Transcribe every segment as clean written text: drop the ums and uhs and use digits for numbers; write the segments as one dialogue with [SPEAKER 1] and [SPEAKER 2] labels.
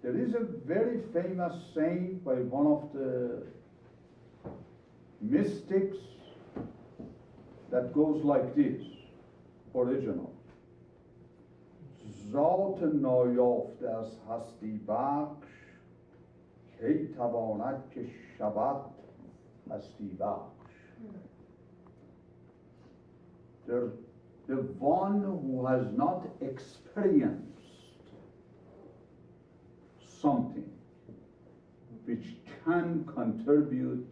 [SPEAKER 1] There is a very famous saying by one of the mystics that goes like this, original. ذات نایافته از هستی بخش کی تواند که شود هستی بخش. The one who has not experienced something which can contribute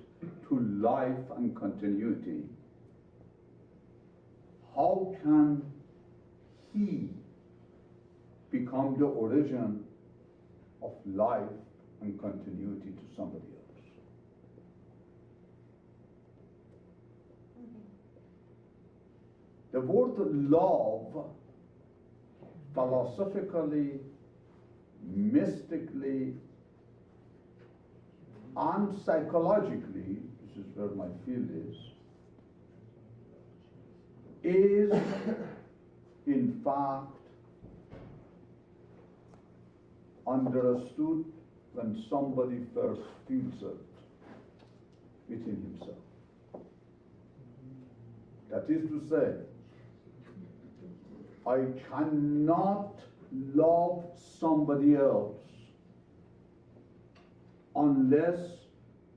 [SPEAKER 1] to life and continuity, how can he become the origin of life and continuity to somebody else? The word love, philosophically, mystically, and psychologically, this is where my field is in fact understood when somebody first feels it within himself. That is to say, I cannot love somebody else unless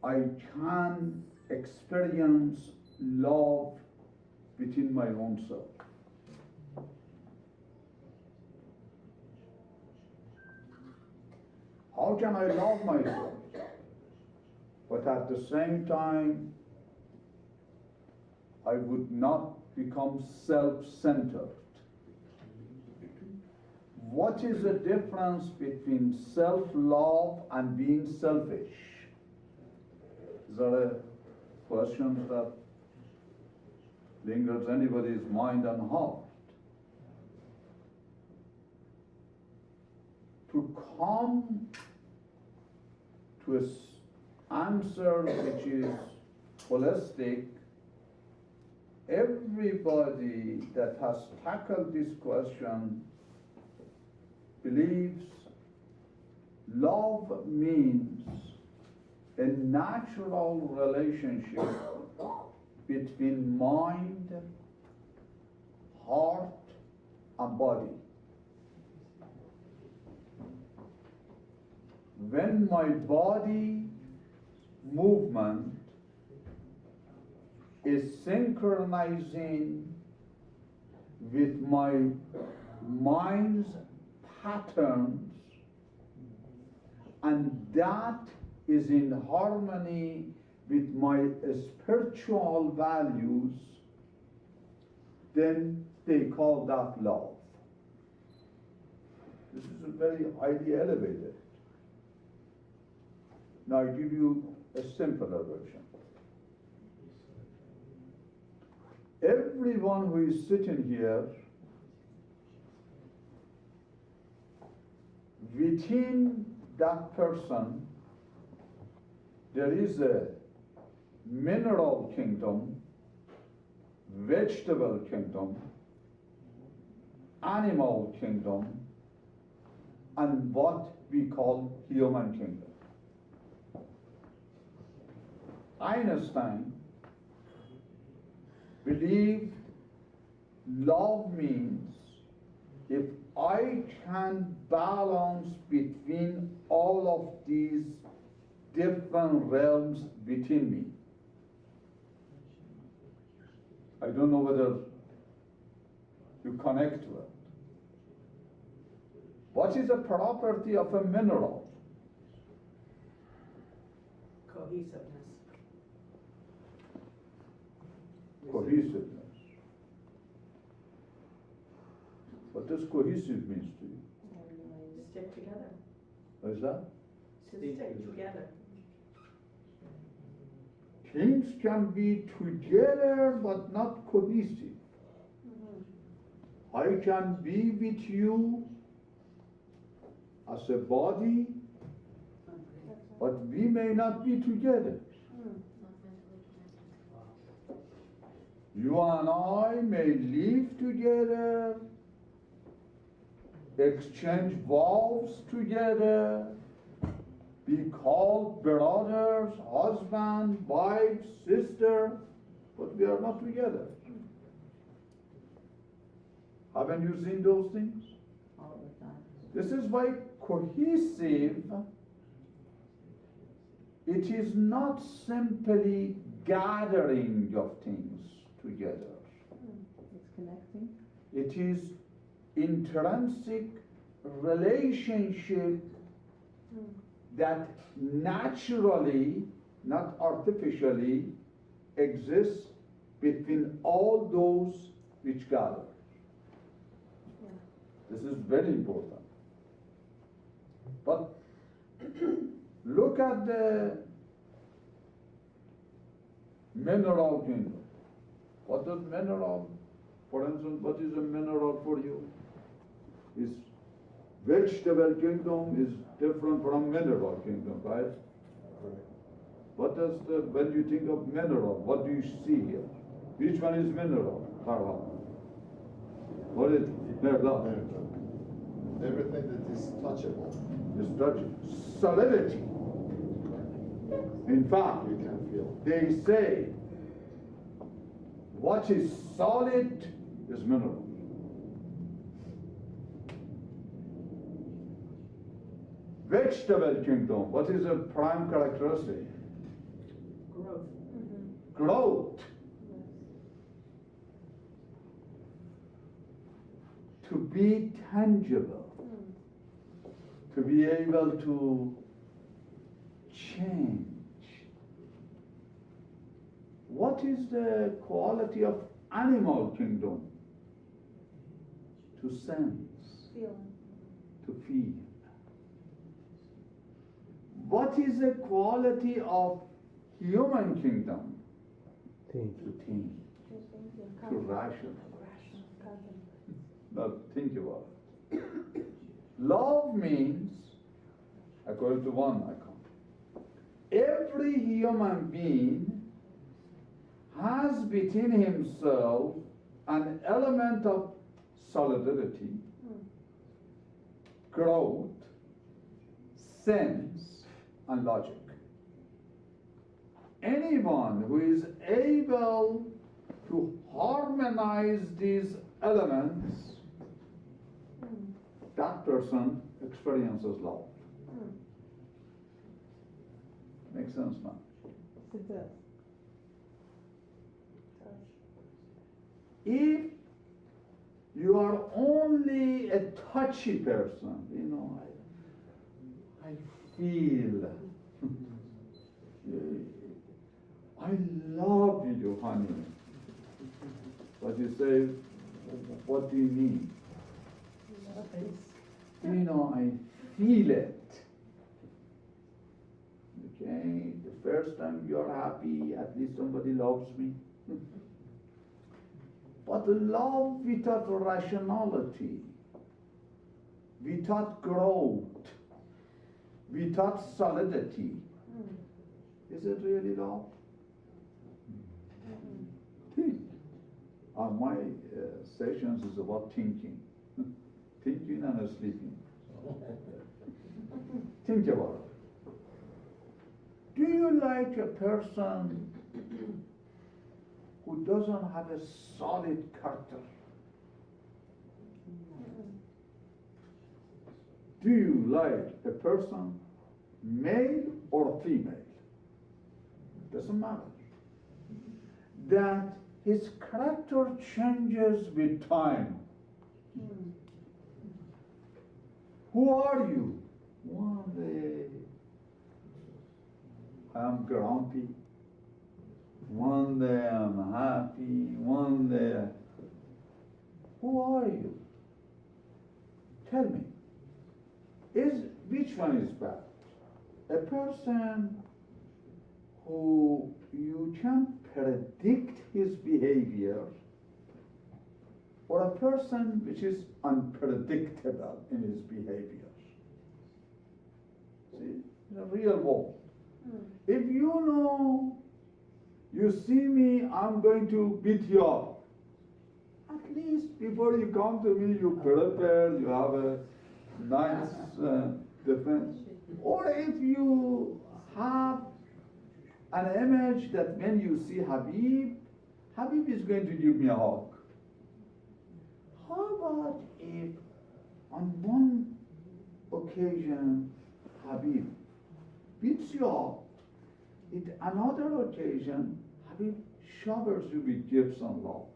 [SPEAKER 1] I can experience love within my own self. How can I love myself, but at the same time I would not become self-centered? What is the difference between self-love and being selfish? Is that a question that lingers anybody's mind and heart? To come to an answer which is holistic, everybody that has tackled this question believes love means a natural relationship between mind, heart, and body. When my body movement is synchronizing with my mind's patterns, and that is in harmony with my spiritual values, then they call that love. This is a very highly elevated. Now I give you a simpler version. Everyone who is sitting here, within that person, there is a mineral kingdom, vegetable kingdom, animal kingdom, and what we call human kingdom. Einstein believed love means if I can balance between all of these different realms within me. I don't know whether you connect to it. What is the property of a mineral?
[SPEAKER 2] Cohesiveness.
[SPEAKER 1] Cohesiveness. What does cohesive means to you?
[SPEAKER 2] Stick together.
[SPEAKER 1] What is that?
[SPEAKER 2] To stick together.
[SPEAKER 1] Things can be together but not cohesive. I can be with you as a body, but we may not be together. You and I may live together, exchange vows together, be called brothers, husband, wife, sister, but we are not together. Haven't you seen those things?
[SPEAKER 2] All the time.
[SPEAKER 1] This is why cohesive, it is not simply gathering of things together.
[SPEAKER 2] It's connecting.
[SPEAKER 1] It is intrinsic relationship that naturally, not artificially, exists between all those which gather. This is very important. But look at the mineral kingdom. What does mineral, for instance, what is a mineral for you? Is vegetable kingdom is different from mineral kingdom, right? What does the, when you think of mineral, what do you see here? Which one is mineral? Farhan? What is mineral?
[SPEAKER 3] Everything that is touchable.
[SPEAKER 1] Is solidity. In fact,
[SPEAKER 3] You can feel.
[SPEAKER 1] they say what is solid is mineral. Vegetable kingdom, what is a prime characteristic?
[SPEAKER 2] Growth.
[SPEAKER 1] Growth. To be tangible. To be able to change. What is the quality of animal kingdom? To sense,
[SPEAKER 2] Feeling.
[SPEAKER 1] to feel. What is the quality of human kingdom?
[SPEAKER 4] Think.
[SPEAKER 1] To think, to rationalize. Now think about it. Love means, according to one account, every human being has within himself an element of solidity, growth, sense, and logic. Anyone who is able to harmonize these elements, that person experiences love. Makes sense now?
[SPEAKER 2] It does.
[SPEAKER 1] If you are only a touchy person, you know, I feel, I love you, honey. But you say, what do you mean? You know, I feel it. Okay, the first time you're happy, at least somebody loves me. But love without rationality, without growth, without solidity, is it really love? Think. My sessions is about thinking. Thinking and sleeping. Think about it. Do you like a person who doesn't have a solid character? Do you like a person, male or female? Doesn't matter. That his character changes with time. Who are you? One day I'm grumpy. One day I'm happy. One day. Who are you? Tell me. Which one is bad? A person who you can predict his behavior, or a person which is unpredictable in his behavior? See, in a real world. If you know, you see me, I'm going to beat you up. At least before you come to me, you prepare, you have a nice defense. Or if you have an image that when you see Habib, Habib is going to give me a hug. How about if on one occasion Habib beats you up, in another occasion Habib showers you with gifts and love?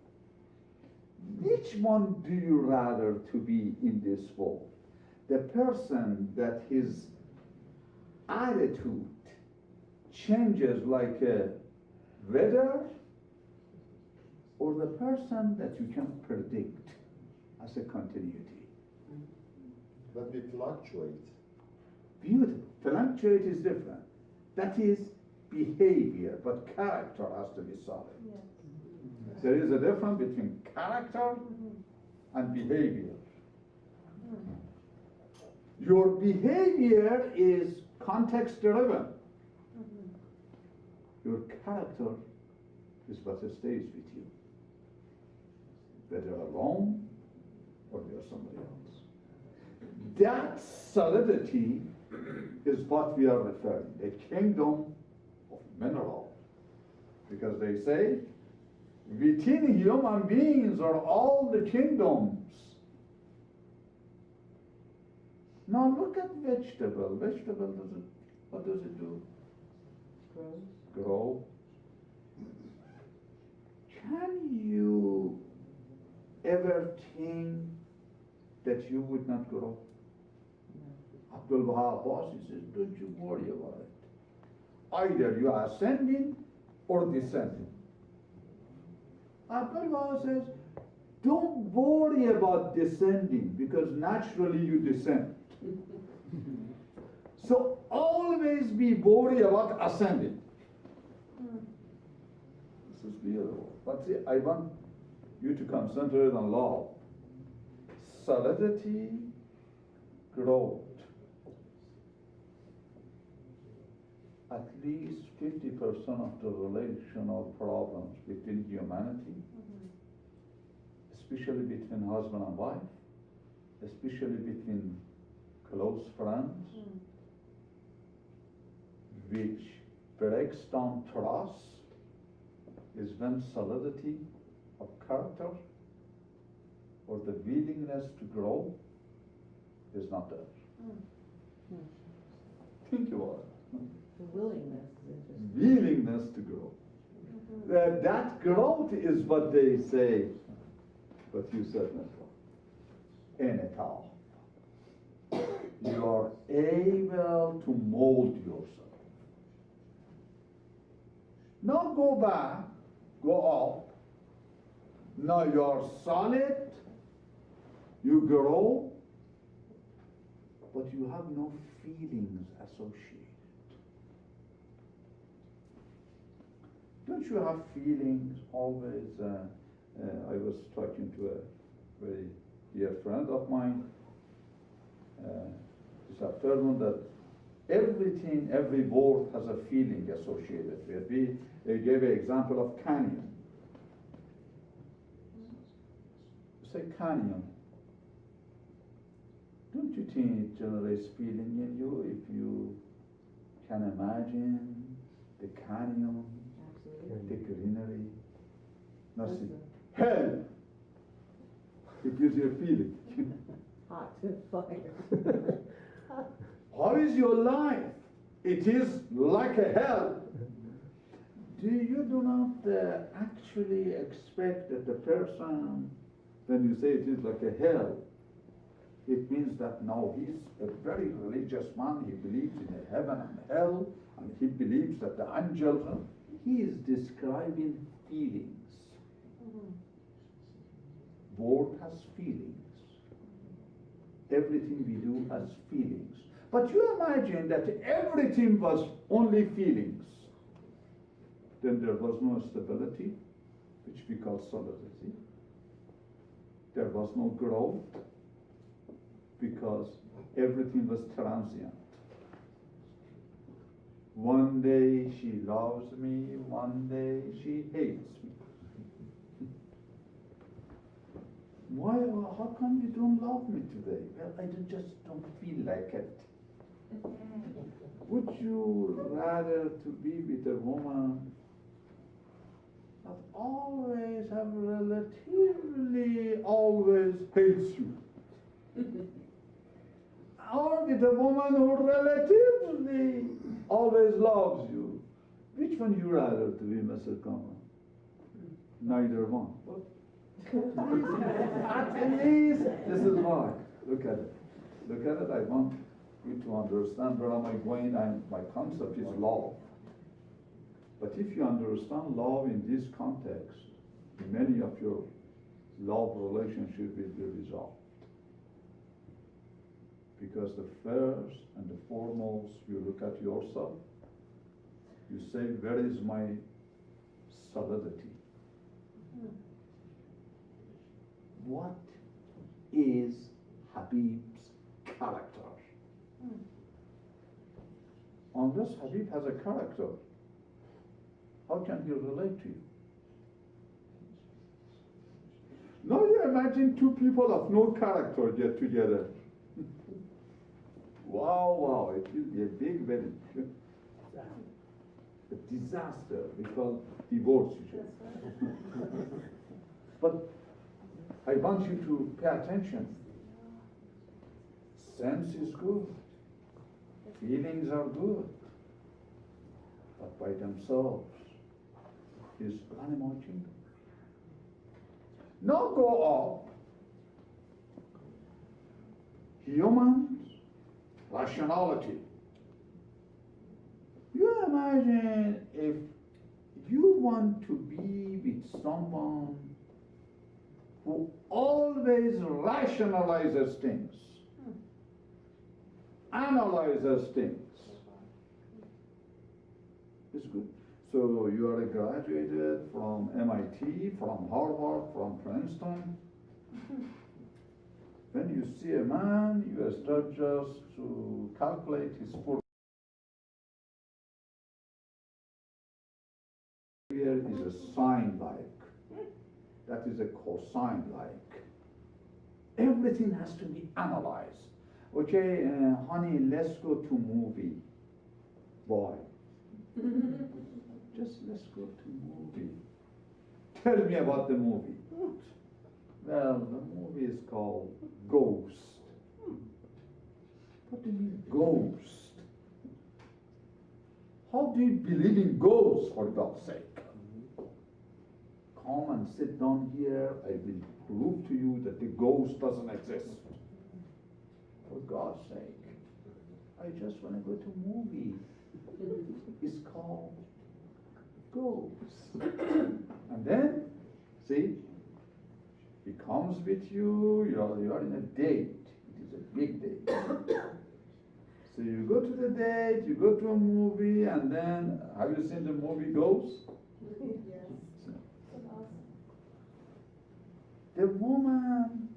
[SPEAKER 1] Which one do you rather to be in this world? The person that his attitude changes like a weather, or the person that you can predict as a continuity?
[SPEAKER 3] But we fluctuate.
[SPEAKER 1] Beautiful. Fluctuate is different. That is behavior, but character has to be solid.
[SPEAKER 2] Yes.
[SPEAKER 1] There is a difference between character and behavior. Your behavior is context driven. Your character is what stays with you, whether alone or with somebody else. That solidity is what we are referring, a kingdom of mineral. Because they say, within human beings are all the kingdoms. Now look at vegetable. Vegetable, what does it do?
[SPEAKER 2] Grows.
[SPEAKER 1] Grow. Can you ever think that you would not grow? Abdulbaha boss, he says, don't you worry about it. Either you are ascending or descending. Abdulbaha says, don't worry about descending because naturally you descend. So always be worried about ascending. This is beautiful. But see, I want you to concentrate on love. Solidity, growth. At least 50% of the relational problems between humanity, especially between husband and wife, especially between close friends, which breaks down trust, is when solidity of character or the willingness to grow is not there. Think about it.
[SPEAKER 2] The willingness is interesting.
[SPEAKER 1] Willingness to grow. That growth is what they say, but you said before. In it all. You are able to mold yourself. Not go back, go up. Now you are solid, you grow, but you have no feelings associated. Don't you have feelings always? I was talking to a very dear friend of mine this afternoon that everything, every word has a feeling associated with it. We gave an example of canyon. Say canyon. Don't you think it generates feeling in you if you can imagine the canyon, the greenery? Nothing. Hell! It gives you a feeling.
[SPEAKER 2] Hot, fire.
[SPEAKER 1] How is your life? It is like a hell. You do not actually expect that the person, when you say it is like a hell, it means that now he's a very religious man. He believes in a heaven and hell, and he believes that the angels. He is describing feelings. Word has feelings. Everything we do has feelings. But you imagine that everything was only feelings. Then there was no stability, which we call solidity. There was no growth, because everything was transient. One day she loves me, one day she hates me. Why? How come you don't love me today? Well, just don't feel like it. Would you rather to be with a woman that always have relatively always hates you? Or with a woman who relatively always loves you? Which one you rather to be, Mr. Kama? Neither one. But at least this is why. Look at it. Look at it. I want you to understand where am I going. My concept is love. But if you understand love in this context, many of your love relationships will be resolved. Because the first and the foremost, you look at yourself, you say, where is my solidity? What is Habib's character? Unless Habib has a character, how can he relate to you? Now you imagine two people of no character get together. Wow, it will be a big wedding. A disaster. We call divorce usually. But I want you to pay attention. Sense is good. Feelings are good. But by themselves is animal kingdom. Now go up. Humans, rationality. You imagine if you want to be with someone who always rationalizes things, analyzes things. It's good. So you are graduated from MIT, from Harvard, from Princeton. When you see a man, you start just to calculate his portfolio. Here is a sine like. That is a cosine like. Everything has to be analyzed. Okay, honey, let's go to movie. Why? Just let's go to movie. Tell me about the movie. Well, the movie is called Ghost. What do you mean, ghost? How do you believe in ghosts, for God's sake? Come and sit down here. I will prove to you that the ghost doesn't exist. For God's sake, I just want to go to a movie. It's called Ghost. And then, see, he comes with you, you are in a date. It is a big date. So you go to the date, you go to a movie, and then, have you seen the movie Ghost?
[SPEAKER 4] Yes.
[SPEAKER 1] The woman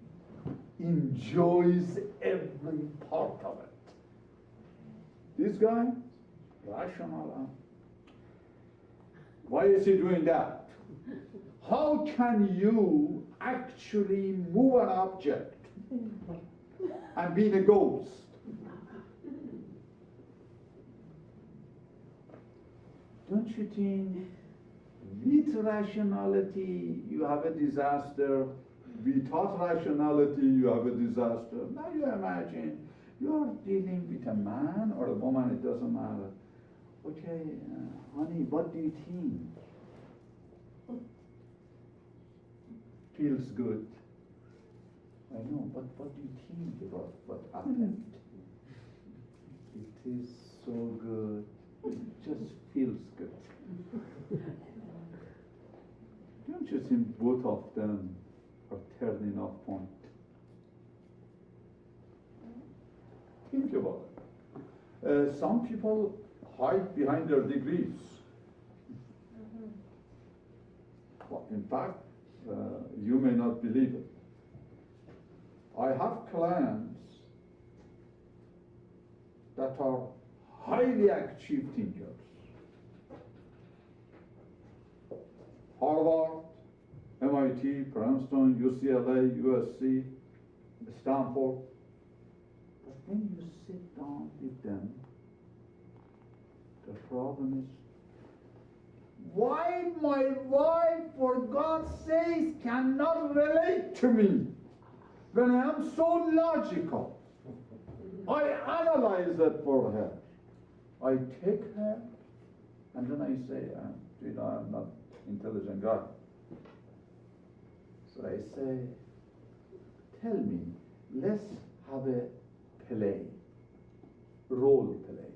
[SPEAKER 1] enjoys every part of it. This guy, rational. Why is he doing that? How can you actually move an object and be a ghost? Don't you think with rationality you have a disaster? Without rationality you have a disaster. Now you imagine you are dealing with a man or a woman, it doesn't matter. Okay, honey, what do you think? Feels good. I know, but what do you think about what happened? It is so good. It just feels good. Don't you think both of them are turning off point? Think about it. Some people hide behind their degrees. Well, in fact, you may not believe it. I have clients that are highly achieved thinkers. Harvard, MIT, Princeton, UCLA, USC, Stanford. But when you sit down with them, the problem is, why my wife, for God's sake, cannot relate to me when I am so logical? I analyze that for her. I take her, and then I say, I'm not intelligent guy. So I say, tell me, let's have a play, role play.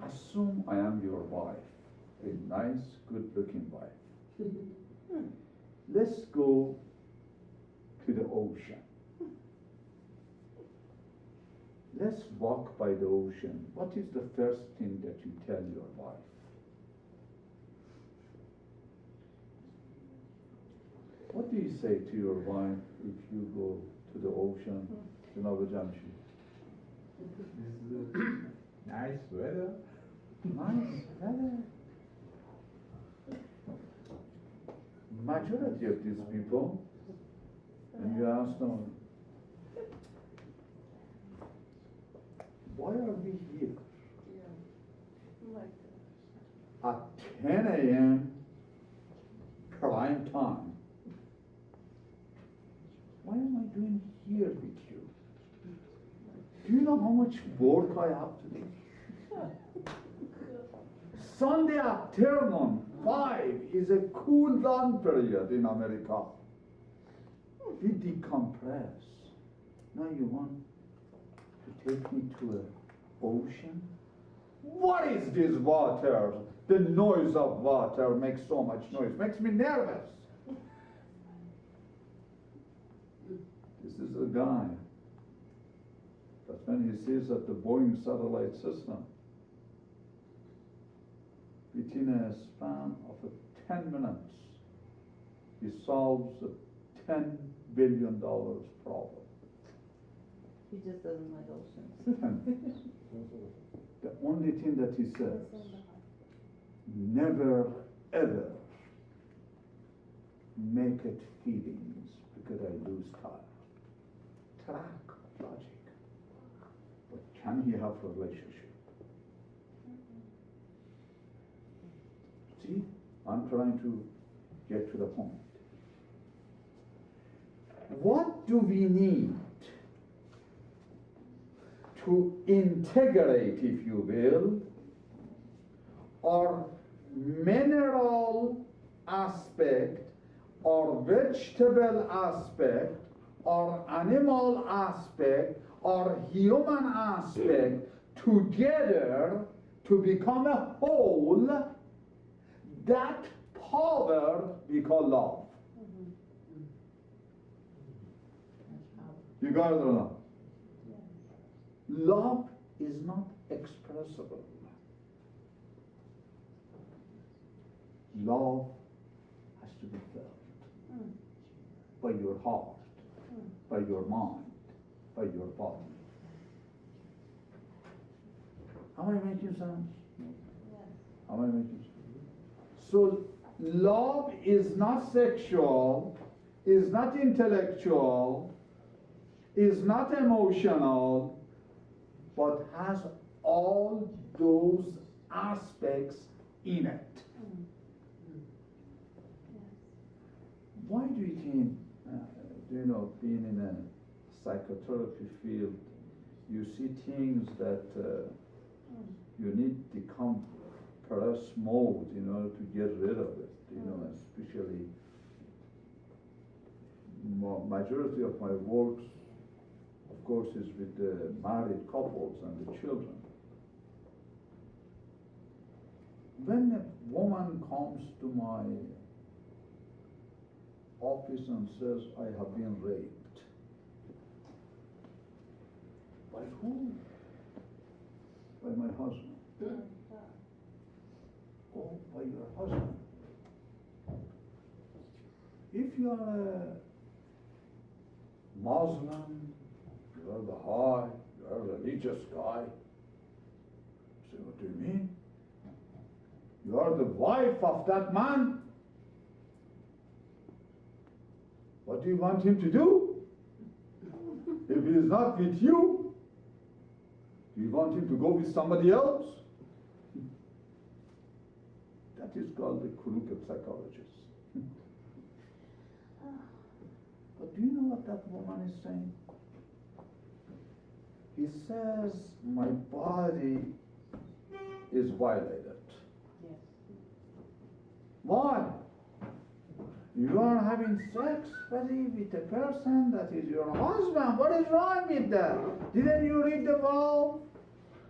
[SPEAKER 1] Assume I am your wife, a nice, good-looking wife. Let's go to the ocean. Let's walk by the ocean. What is the first thing that you tell your wife? What do you say to your wife if you go to the ocean, to Nova Jamshi?
[SPEAKER 4] Nice weather.
[SPEAKER 1] Nice weather. Majority of these people, and you ask them, why are we here? At 10 a.m. prime time. Why am I doing here with you? Do you know how much work I have to do? Sunday afternoon, 5 is a cool down period in America. We decompress. Now you want to take me to an ocean? What is this water? The noise of water makes so much noise, makes me nervous. This is a guy that when he sees that the Boeing satellite system, within a span of 10 minutes, he solves a $10 billion problem.
[SPEAKER 2] He just doesn't like oceans.
[SPEAKER 1] The only thing that he says, never ever make it feelings because I lose time. Track logic. But can he have a relationship? See, I'm trying to get to the point. What do we need to integrate, if you will, our mineral aspect, our vegetable aspect, our animal aspect, our human aspect together to become a whole? That power we call love. You got it or not? Love is not expressible. Love has to be felt by your heart, by your mind, by your body. Am I making sense? Am I making sense? So love is not sexual, is not intellectual, is not emotional, but has all those aspects in it. Why do you think, being in a psychotherapy field, you see things that you need to compress mode in order to get rid of it, especially majority of my works, of course, is with the married couples and the children. When a woman comes to my office and says, I have been raped, by who? By my husband. Oh, by your husband. If you are a Muslim, you are Baha'i, you are a religious guy, say, what do you mean? You are the wife of that man. What do you want him to do? If he is not with you, Do you want him to go with somebody else? That is called the crooked psychologist. But do you know what that woman is saying? He says, my body is violated.
[SPEAKER 2] Yes.
[SPEAKER 1] Why? You are having sex, buddy, with a person that is your husband. What is wrong with that? Didn't you read the vow?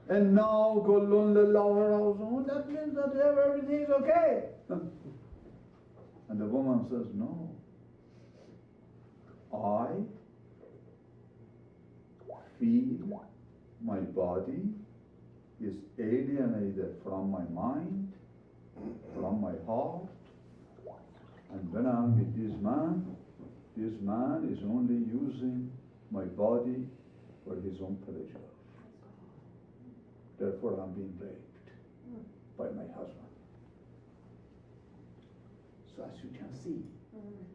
[SPEAKER 1] And now, Kullun lillahi, that means that everything is okay. And the woman says, no. I feel my body is alienated from my mind, from my heart, and when I'm with this man is only using my body for his own pleasure. Therefore, I'm being raped by my husband. So as you can see,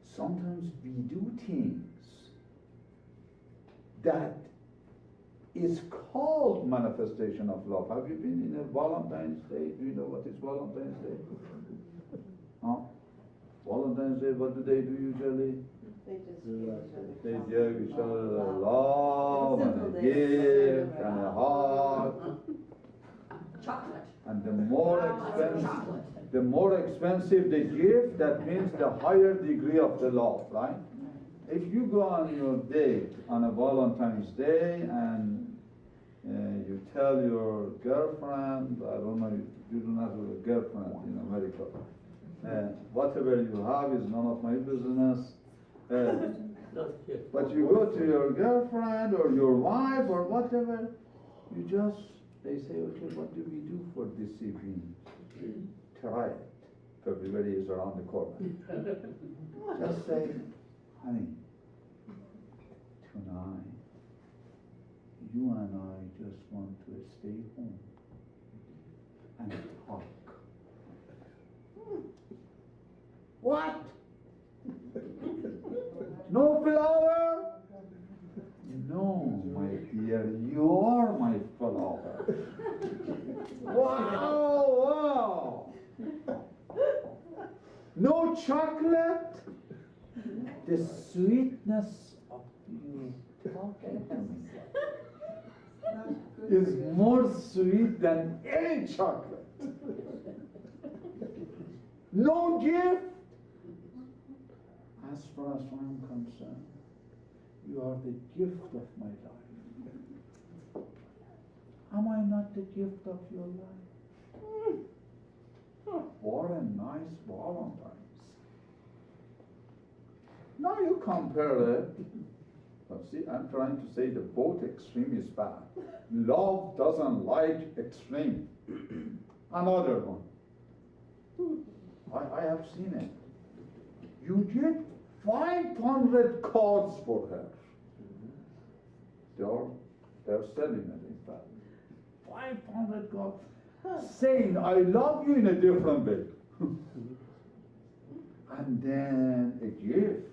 [SPEAKER 1] sometimes we do things that is called manifestation of love. Have you been in a Valentine's Day? Do you know what is Valentine's Day? Huh? Valentine's Day, what do they do usually?
[SPEAKER 2] They just give each other
[SPEAKER 1] They
[SPEAKER 2] chocolate.
[SPEAKER 1] give each other a love and a gift and a hug.
[SPEAKER 5] Chocolate.
[SPEAKER 1] And the more expensive the gift, that means the higher degree of the love, right? If you go on your date on a Valentine's Day and you tell your girlfriend, I don't know, you do not have a girlfriend in America, whatever you have is none of my business. But you go to your girlfriend or your wife or whatever, they say, okay, what do we do for this evening? Try it. Everybody is around the corner. Just say, honey, tonight, you and I just want to stay home and talk. What? No flower? No, my dear, you are my flower. Wow, wow. No chocolate? The sweetness of you talking to me is more sweet than any chocolate. No gift? As far as I'm concerned, you are the gift of my life. Am I not the gift of your life? What a nice Valentine's. Now you compare it. But see, I'm trying to say that both extreme is bad. Love doesn't like extreme. Another one. I have seen it. You get 500 cards for her. They're selling it, in fact. 500 cards saying, I love you in a different way. And then a gift.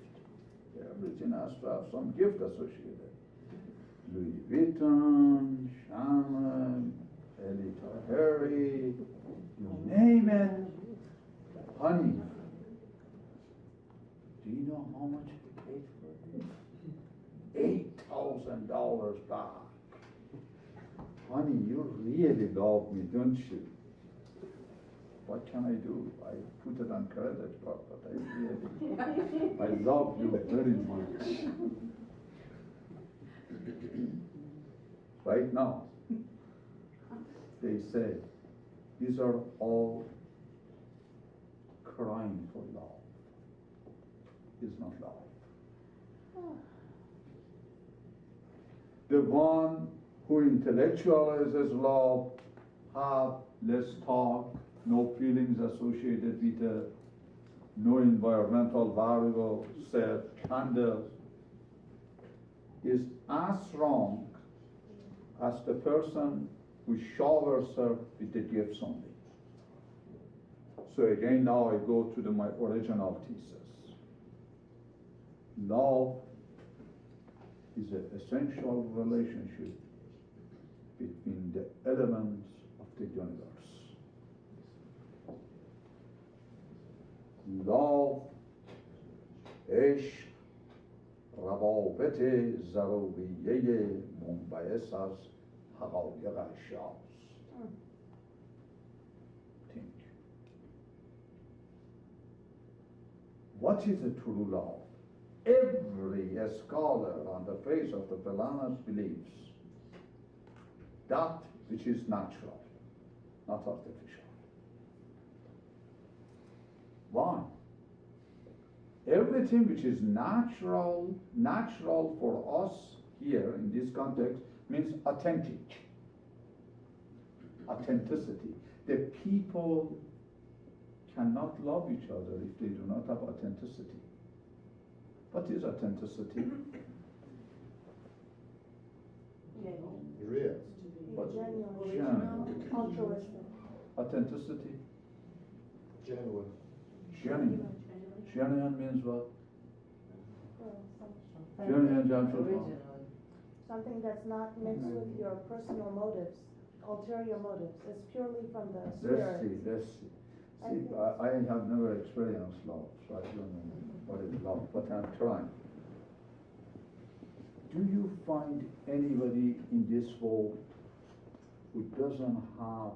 [SPEAKER 1] Everything has to have some gift associated. Louis Vuitton, Chanel, Elita Harry, you name it. Honey, do you know how much we paid for it? $8,000 back. Honey, you really love me, don't you? What can I do? I put it on credit card, but I love you very much. Right now, they say, these are all crying for love. It's not love. The one who intellectualizes love have less talk, no feelings associated with it, no environmental variable, set, candle, is as wrong as the person who showers her with the gifts only. So again, now I go to my original thesis. Love is an essential relationship between the elements of the universe. Love، عشق، روابط ضروریه منبعث از حقایق اشیاست. Think. What is a true love? Every scholar on the face of the planet believes that which is natural, not artificial. Why? Everything which is natural for us here in this context means authentic, authenticity. The people cannot love each other if they do not have authenticity. What is authenticity?
[SPEAKER 3] Real.
[SPEAKER 1] What?
[SPEAKER 2] Genuine. Altruistic.
[SPEAKER 1] Authenticity.
[SPEAKER 3] Genuine.
[SPEAKER 1] Genuine. Genuine means what?
[SPEAKER 2] Well,
[SPEAKER 1] Genuine jump to
[SPEAKER 2] something that's not mixed with your personal motives, ulterior motives. It's purely from the spirit.
[SPEAKER 1] Let's see. See, I have never experienced love, so I don't know what is love, but I'm trying. Do you find anybody in this world who doesn't have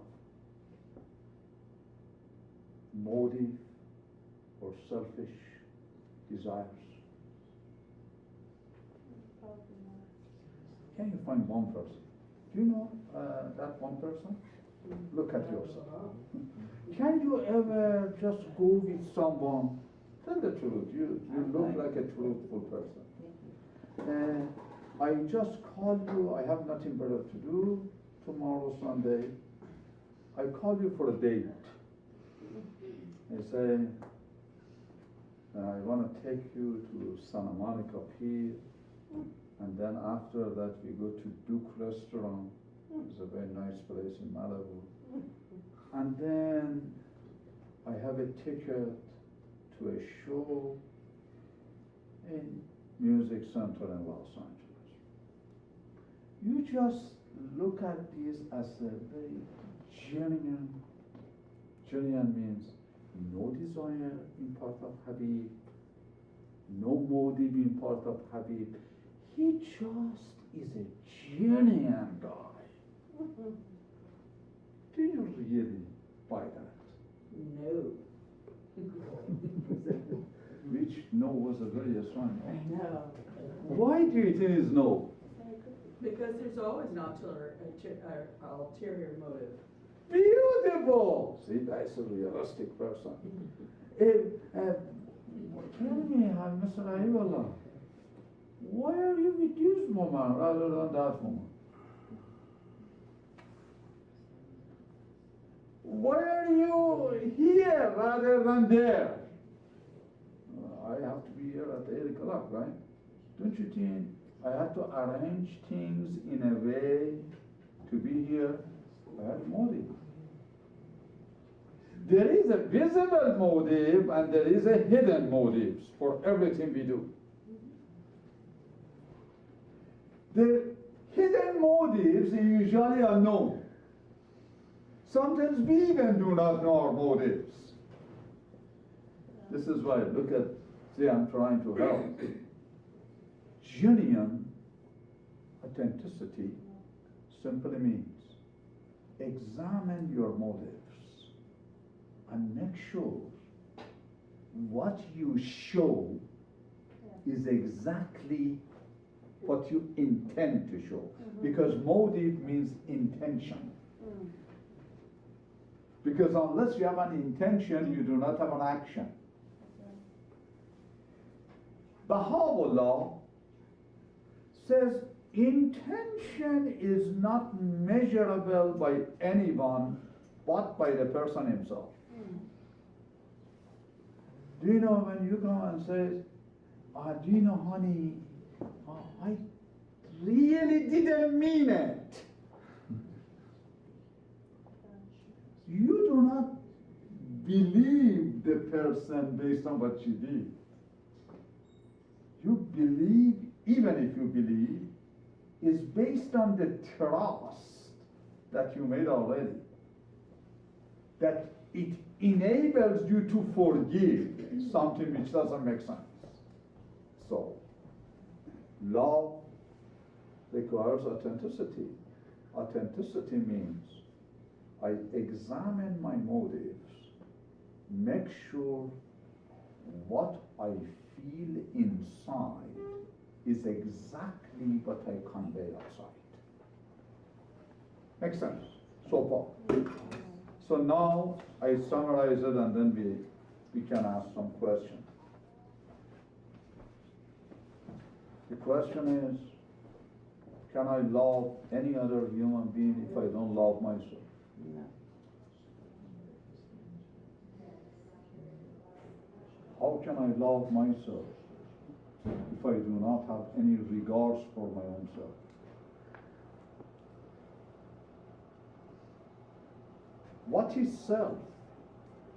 [SPEAKER 1] motive or selfish desires?
[SPEAKER 2] Probably not.
[SPEAKER 1] Can you find one person? Do you know that one person? Look at yourself. Can you ever just go with someone? Tell the truth. You look like a truthful person. I just call you. I have nothing better to do tomorrow, Sunday. I call you for a date. I say, I want to take you to Santa Monica Pier, and then after that we go to Duke Restaurant. It's a very nice place in Malibu. And then I have a ticket to a show in Music Center in Los Angeles. You just look at this as a very genuine. Genuine means no desire in part of Habib, no motive in part of Habib. He just is a genuine guy. Do you really buy that?
[SPEAKER 5] No.
[SPEAKER 1] Which no was a very strong no.
[SPEAKER 5] No.
[SPEAKER 1] Why do you think it's no?
[SPEAKER 5] Because there's always an ulterior motive.
[SPEAKER 1] Beautiful! See, that's a realistic person. Tell me, Mr. Ayuballah, why are you with this woman rather than that woman? Why are you here rather than there? I have to be here at 8 o'clock, right? Don't you think I have to arrange things in a way to be here? I have motive. There is a visible motive and there is a hidden motives for everything we do. The hidden motives are usually unknown. Sometimes we even do not know our motives. This is why, look at, see, I'm trying to help. Genuine authenticity simply means examine your motives and make sure what you show is exactly what you intend to show. Because motive means intention. Because unless you have an intention, you do not have an action. Baha'u'llah says intention is not measurable by anyone but by the person himself. Do you know when you come and say, do you know, honey, I really didn't mean it. You do not believe the person based on what you did. You believe, even if you believe, is based on the trust that you made already, that it enables you to forgive something which doesn't make sense. So, love requires authenticity. Authenticity means I examine my motives, make sure what I feel inside is exactly what I convey outside. Makes sense so far? So now I summarize it and then we can ask some questions. The question is, can I love any other human being if I don't love myself?
[SPEAKER 5] No.
[SPEAKER 1] How can I love myself if I do not have any regards for my own self? What is self?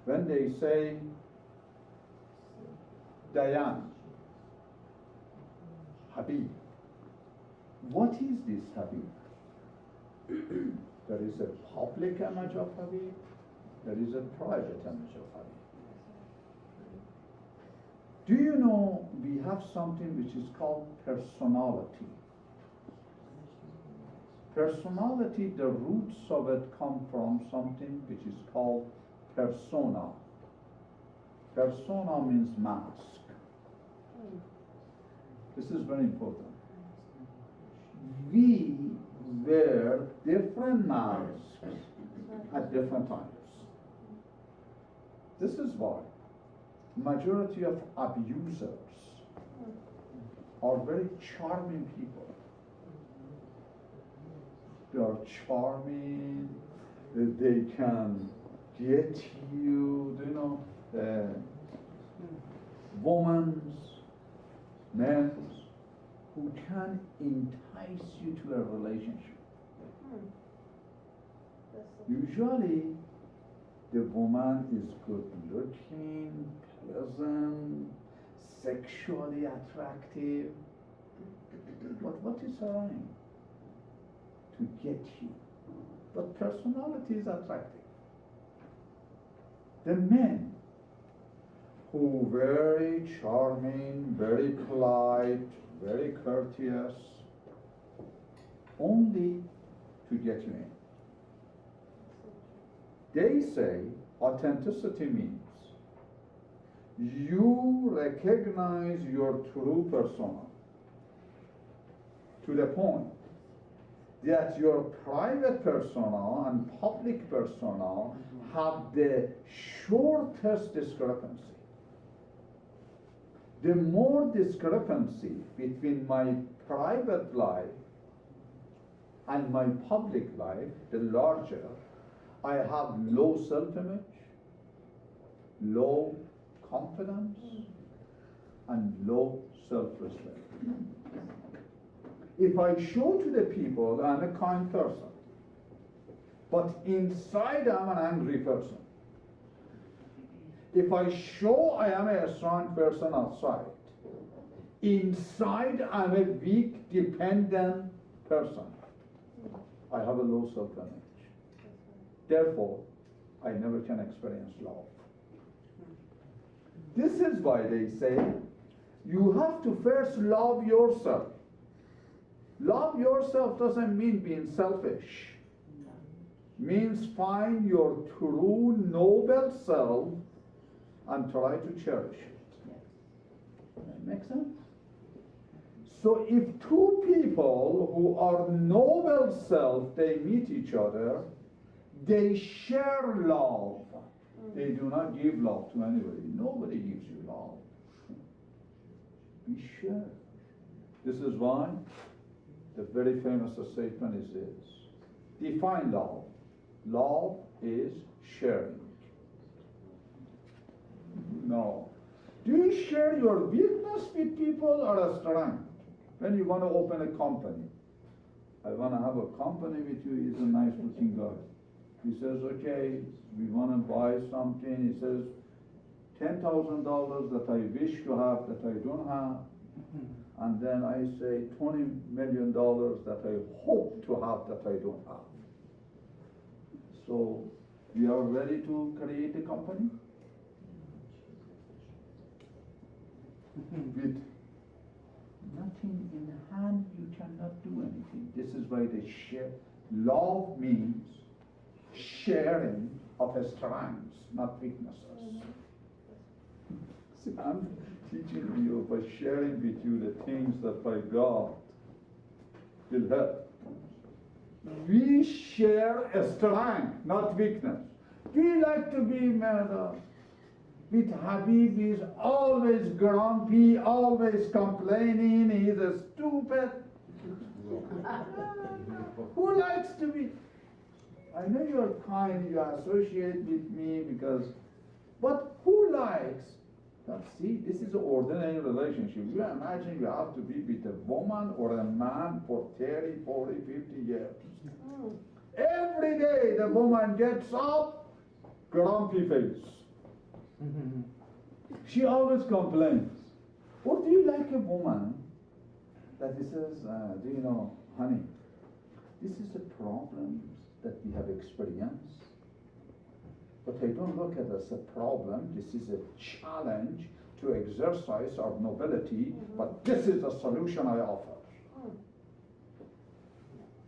[SPEAKER 1] When they say, Dayan, Habib, what is this Habib? There is a public image of Habib, there is a private image of Habib. Do you know we have something which is called personality? Personality, the roots of it come from something which is called persona. Persona means mask. This is very important. We wear different masks at different times. This is why majority of abusers are very charming people. They are charming, they can get you, women's, men's, who can entice you to a relationship. Usually, the woman is good looking, pleasant, sexually attractive. But what is her aim? To get you. But personality is attractive. The men who very charming, very polite, very courteous, only to get you in. They say authenticity means you recognize your true persona to the point that your private persona and public persona have the shortest discrepancy. The more discrepancy between my private life and my public life, the larger. I have low self-image, low confidence, and low self-respect. If I show to the people I'm a kind person, but inside I'm an angry person. If I show I am a strong person outside, inside I'm a weak, dependent person. I have a low self-image. Therefore, I never can experience love. This is why they say you have to first love yourself. Love yourself doesn't mean being selfish. Means find your true noble self and try to cherish it. That makes sense? So if two people who are noble self, they meet each other, they share love. They do not give love to anybody. Nobody gives you love. We share. This is why the very famous statement is this. Define love. Love is sharing. No. Do you share your weakness with people or a strength? When you want to open a company, I want to have a company with you. He's a nice looking guy. He says, okay, we want to buy something. He says, $10,000 that I wish to have that I don't have. And then I say $20 million that I hope to have that I don't have. So, we are ready to create a company with nothing in hand. You cannot do anything. This is why they share. Love means sharing of strengths, not weaknesses. See, I'm teaching you by sharing with you the things that by God will help. We share a strength, not weakness. We like to be murdered. With Habib, he's always grumpy, always complaining, he's a stupid. Who likes to be? I know you're kind, you associate with me because, but who likes? Now see, this is an ordinary relationship. You imagine you have to be with a woman or a man for 30, 40, 50 years. Every day the woman gets up, grumpy face. She always complains. Or do you like a woman that says, do you know, honey, this is a problem that we have experienced, but I don't look at it as a problem. This is a challenge to exercise our nobility, but this is the solution I offer.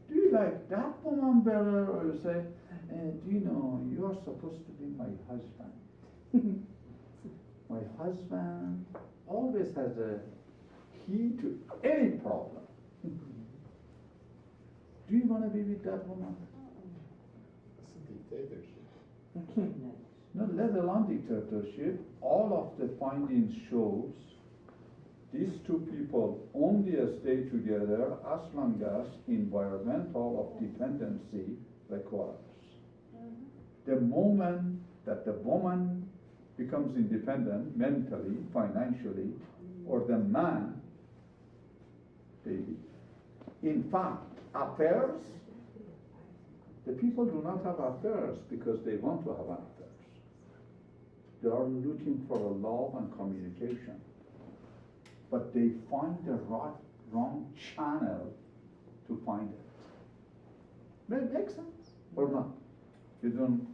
[SPEAKER 1] Do you like that woman better, or you say, do you know, you are supposed to be my husband. My husband always has a key to any problem. Do you want to be with that woman?
[SPEAKER 3] That's a dictatorship.
[SPEAKER 1] No, let alone dictatorship. All of the findings shows these two people only stay together as long as environmental of dependency requires. The moment that the woman becomes independent mentally, financially, or the man, they leave. In fact, affairs, the people do not have affairs because they want to have affairs. They are looking for a love and communication. But they find the wrong channel to find it. That makes sense or not? You don't.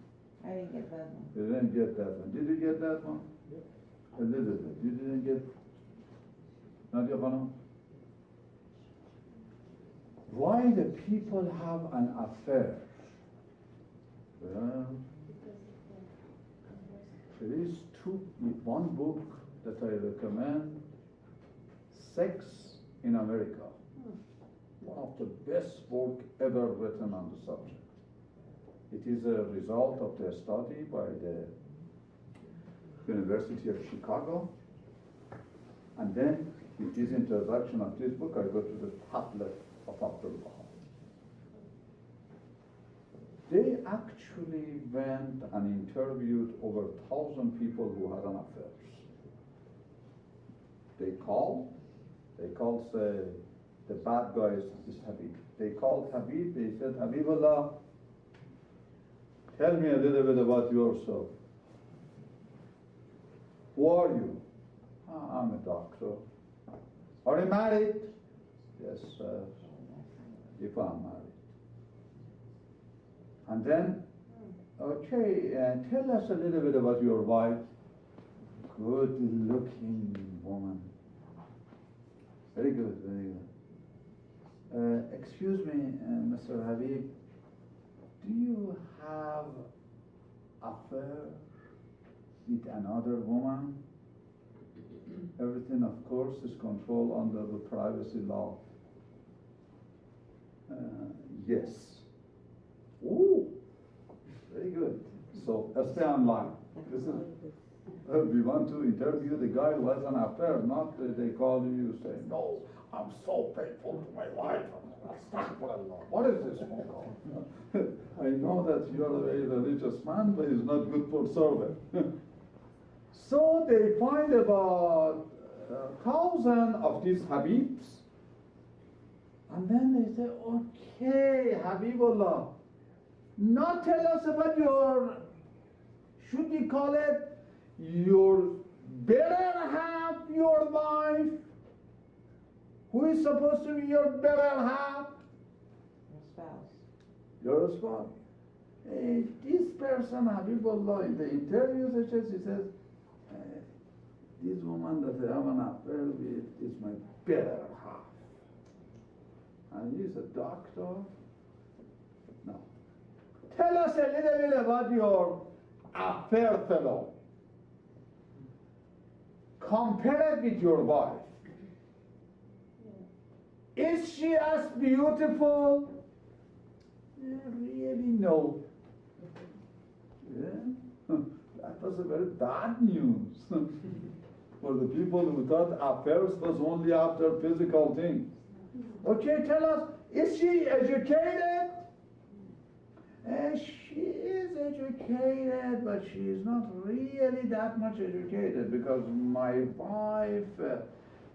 [SPEAKER 6] I didn't get that one.
[SPEAKER 1] You didn't get that one. Did you get that one?
[SPEAKER 3] Yep.
[SPEAKER 1] A little bit. You didn't get. Nadia Khanum? Why the people have an affair? Well, there is one book that I recommend, Sex in America. One of the best book ever written on the subject. It is a result of the study by the University of Chicago. And then, with this introduction of this book, I go to the tablet of Abdulbaha. They actually went and interviewed over 1,000 people who had an affair. They called, say, the bad guys is Habib. They called Habib, they said, Habibullah, tell me a little bit about yourself. Who are you? I'm a doctor. Are you married? Yes, if I'm married. And then, okay, tell us a little bit about your wife. Good looking woman. Very good, very good. Excuse me, Mr. Habib, do you have affair with another woman? Everything, of course, is controlled under the privacy law. Yes. Ooh, very good. So stay online. This is, we want to interview the guy who has an affair, not they call you say, no, I'm so faithful to my wife. What is this phone call? I know that you are a very religious man, but it's not good for serving. So they find about 1,000 of these Habibs, and then they say, okay, Habibullah, now tell us about your, should we call it, your better half, your wife? Who is supposed to be your better half?
[SPEAKER 6] Your spouse.
[SPEAKER 1] Your spouse. This person, Habibullah, in the interview sessions, he says, this woman that I have an affair with is my better half. And he's a doctor. No. Tell us a little bit about your affair fellow. Compare it with your wife. Is she as beautiful? Really, no. Yeah? That was a very bad news for the people who thought affairs was only after physical things. Okay, tell us, is she educated? She is educated, but she is not really that much educated because my wife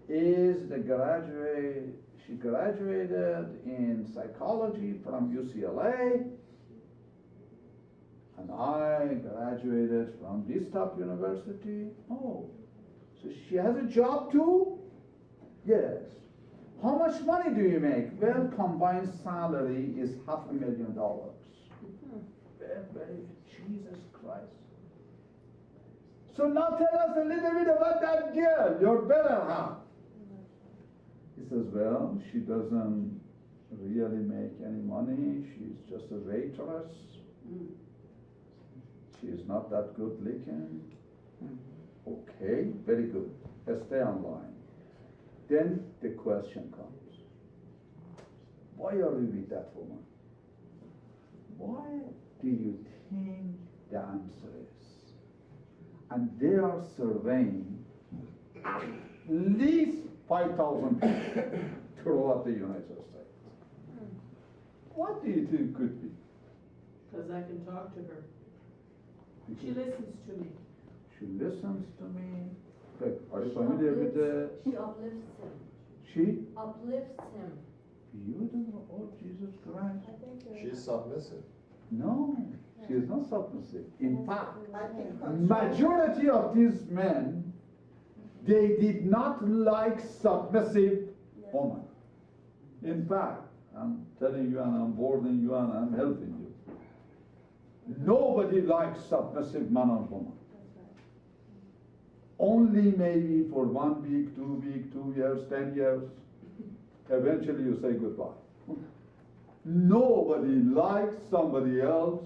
[SPEAKER 1] is the graduate. She graduated in psychology from UCLA, and I graduated from this top university. Oh, so she has a job too? Yes. How much money do you make? Well, combined salary is $500,000. Very, Jesus Christ. So now tell us a little bit about that girl, your better half. He says, well, she doesn't really make any money. She's just a waitress. She is not that good looking. Okay, very good. Let's stay online. Then the question comes, why are you with that woman? Why do you think the answer is? And they are surveying at least 5,000 people throughout the United States. What do you think could be?
[SPEAKER 5] Because I can talk to her. She listens to me.
[SPEAKER 1] She listens to me. Like, are you familiar with the...
[SPEAKER 6] She uplifts him.
[SPEAKER 1] She?
[SPEAKER 6] Uplifts him.
[SPEAKER 1] Beautiful. Oh, Jesus Christ.
[SPEAKER 2] I think
[SPEAKER 3] She's submissive.
[SPEAKER 1] No, she is not submissive. In fact,
[SPEAKER 7] I think
[SPEAKER 1] majority of these men, they did not like submissive women. In fact, I'm telling you and I'm warning you and I'm helping you. Nobody likes submissive man or woman. Only maybe for 1 week, 2 weeks, 2 years, 10 years. Eventually you say goodbye. Nobody likes somebody else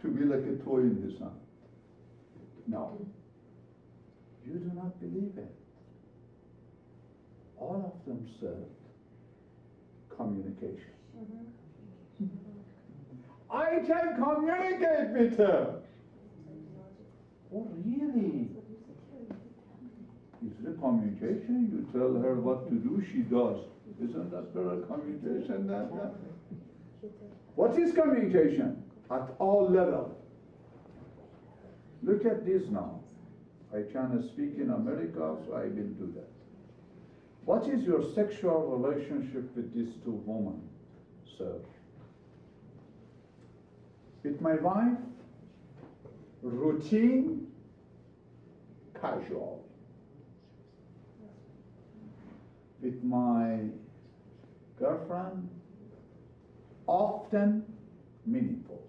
[SPEAKER 1] to be like a toy in his hand. No. You do not believe it. All of them said communication. I can communicate with her. Oh, really? Is it communication? You tell her what to do, she does. Isn't that better communication than that? What is communication? At all levels. Look at this now. I can speak in America, so I will do that. What is your sexual relationship with these two women, sir? With my wife, routine, casual. With my girlfriend, often meaningful.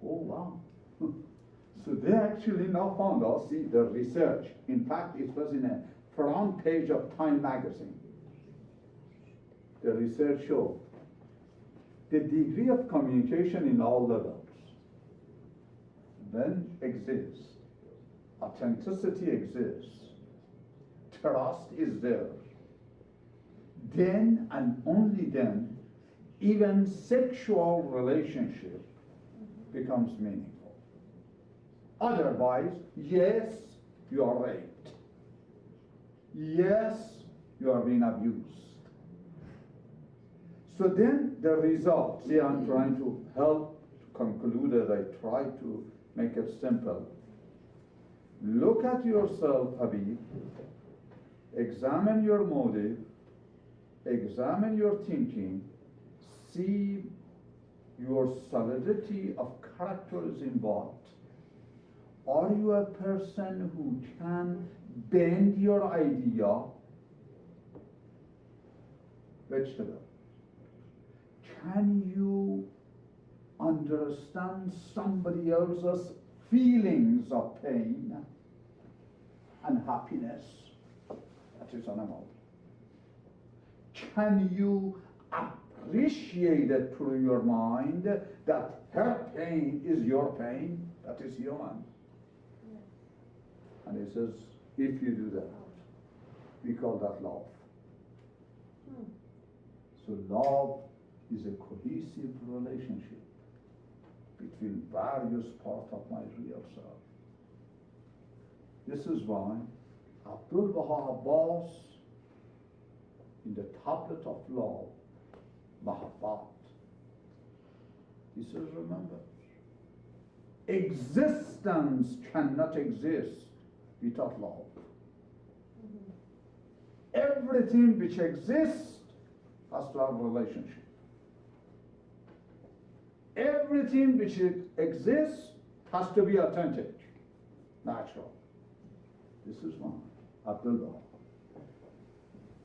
[SPEAKER 1] Oh, wow. So they actually now found out, see, the research. In fact, it was in a front page of Time magazine. The research showed the degree of communication in all levels then exists. Authenticity exists. Trust is there. Then and only then, even sexual relationship becomes meaningful. Otherwise, yes, you are raped. Yes, you are being abused. So then the result, see, I'm trying to help to conclude it. I try to make it simple. Look at yourself, Habib. Examine your motive. Examine your thinking. See your solidity of character is in what? Are you a person who can bend your idea? Vegetable. Can you understand somebody else's feelings of pain and happiness? That is animal. Can you appreciate it through your mind that her pain is your pain? That is human. And he says, if you do that, we call that love. So love is a cohesive relationship between various parts of my real self. This is why Abdulbaha Abbas, in the tablet of love, Mahabbat, he says, remember, existence cannot exist without love. Everything which exists has to have a relationship. Everything which exists has to be authentic, natural. This is one, Abdullah.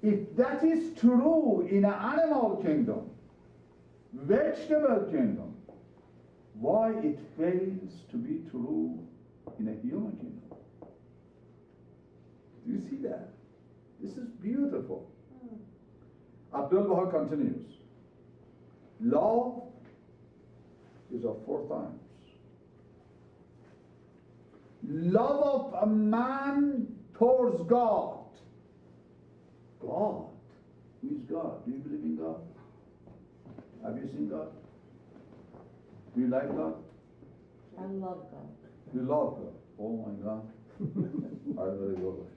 [SPEAKER 1] If that is true in an animal kingdom, vegetable kingdom, why it fails to be true in a human kingdom? Do you see that? This is beautiful. Abdulbaha continues. Love is of 4 times. Love of a man towards God. God? Who is God? Do you believe in God? Have you seen God? Do you like God?
[SPEAKER 6] I love God.
[SPEAKER 1] You love God? Oh my God. I really love it.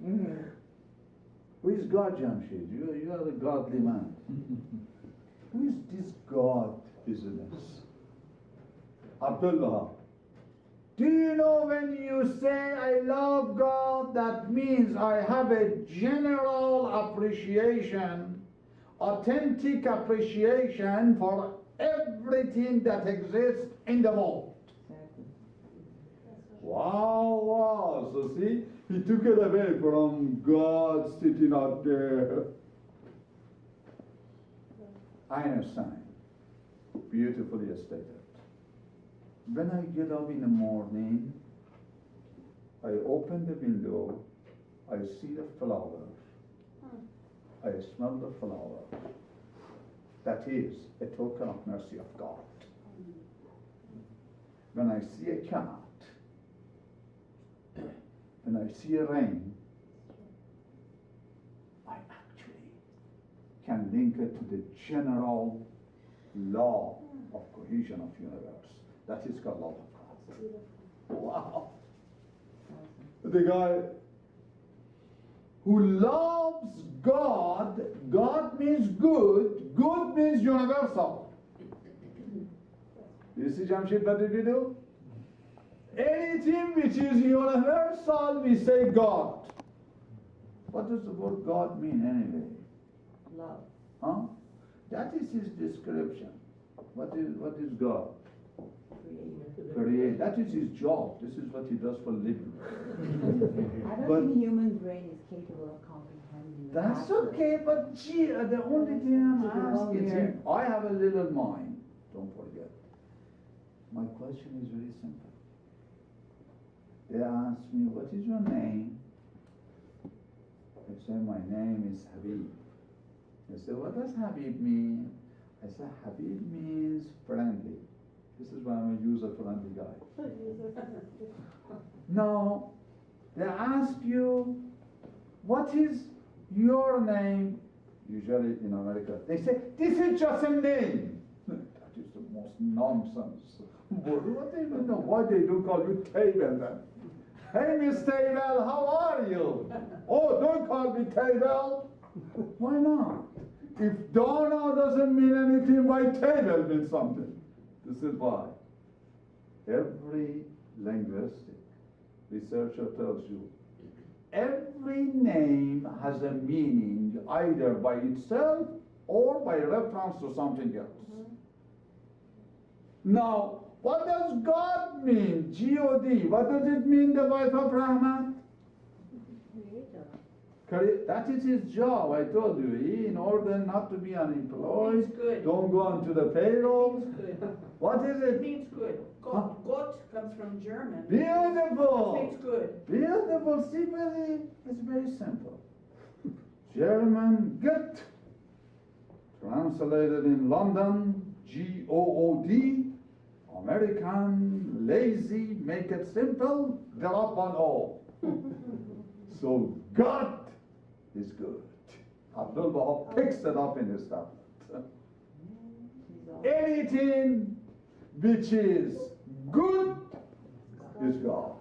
[SPEAKER 1] Who is God, Jamshid? You are the godly man. Who is this God business? Abdullah, do you know when you say I love God, that means I have a general appreciation, authentic appreciation for everything that exists in the world. Wow, wow. So see, he took it away from God sitting out there. Einstein beautifully stated. When I get up in the morning, I open the window, I see the flowers, I smell the flowers. That is a token of mercy of God. When I see a cat, when I see a rain, I actually can link it to the general law of cohesion of universe. That is called love of God. Wow. The guy who loves God, God means good, good means universal. You see, Jamshid, what did we do? Anything which is universal, we say God. What does the word God mean anyway?
[SPEAKER 6] Love.
[SPEAKER 1] Huh? That is his description. What is God? Create. That is his job. This is what he does for a living.
[SPEAKER 7] I don't think human brain is capable of comprehending.
[SPEAKER 1] That's okay, but gee, the only thing I'm asking him, I have a little mind. Don't forget. My question is very simple. They ask me, what is your name? I say, my name is Habib. They say, what does Habib mean? I say, Habib means friendly. This is why I'm a user-friendly guy. No, they ask you, what is your name? Usually in America, they say, this is just a name. That is the most nonsense. What do you know? Why they do call you Table then? Hey, Miss Table, how are you? Oh, don't call me Table. Why not? If Donna doesn't mean anything, why Table means something? This is why. Every linguistic researcher tells you, every name has a meaning either by itself or by reference to something else. Now, what does God mean? G-O-D. What does it mean, the wife of Rahman?
[SPEAKER 6] Creator.
[SPEAKER 1] That is his job, I told you. He, in order not to be unemployed,
[SPEAKER 5] Means good.
[SPEAKER 1] don't go onto the payroll.
[SPEAKER 5] Means good.
[SPEAKER 1] What is
[SPEAKER 5] It
[SPEAKER 1] it?
[SPEAKER 5] means good. Gott, Gott comes from German. It
[SPEAKER 1] Beautiful.
[SPEAKER 5] means good.
[SPEAKER 1] Beautiful. See, it's very simple. German Gott, translated in London, G-O-O-D. American, lazy, make it simple, drop on O. So God is good. Abdulbaha picks it up in his tablet.
[SPEAKER 6] He's all.
[SPEAKER 1] Anything which is good is God.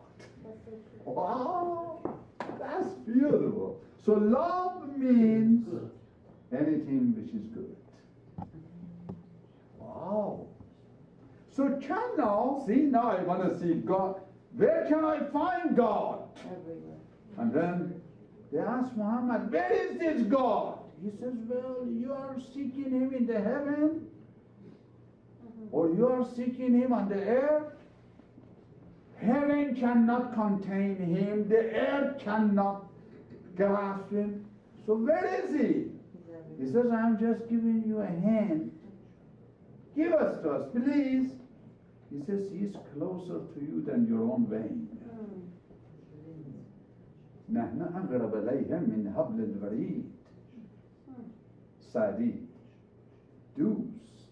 [SPEAKER 2] That's so true.
[SPEAKER 1] Wow, that's beautiful. So love means anything which is good. Wow. So can now, see, now I want to see God. Where can I find God?
[SPEAKER 6] Everywhere.
[SPEAKER 1] And then they ask Muhammad, where is this God? He says, well, you are seeking him in the heaven, or you are seeking him on the earth. Heaven cannot contain him, the earth cannot grasp him. So where is he?
[SPEAKER 6] He's
[SPEAKER 1] He
[SPEAKER 6] everywhere.
[SPEAKER 1] says, I'm just giving you a hand. Give us to us, please. He says, he's closer to you than your own vein. نحن أقرب إليه من حبل الوريد. سعدی دوست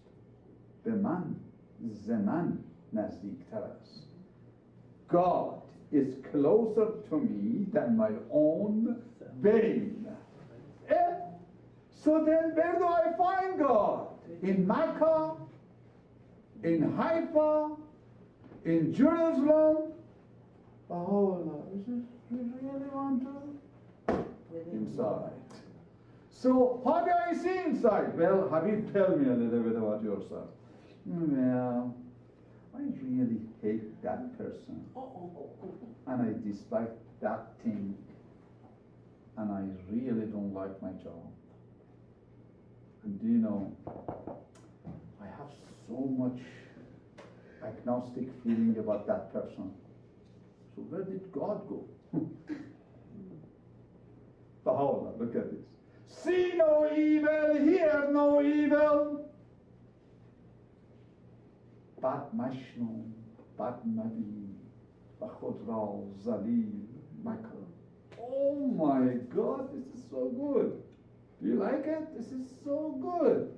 [SPEAKER 1] به من زمن نزدیکتر است. God is closer to me than my own vein. So then where do I find God? In Mecca? In Haifa? In Jerusalem? Oh, you really want to?
[SPEAKER 6] Within
[SPEAKER 1] Inside. So how do I see inside? Well, Habib, tell me a little bit about yourself. Well, I really hate that person. And I dislike that thing. And I really don't like my job. And do you know, I have so much agnostic feeling about that person. So where did God go? Baha'u'llah, look at this. See no evil, hear no evil. Bad مشنو بد مبین و خود را ذلیل مکن. Oh my God, this is so good. Do you like it? This is so good.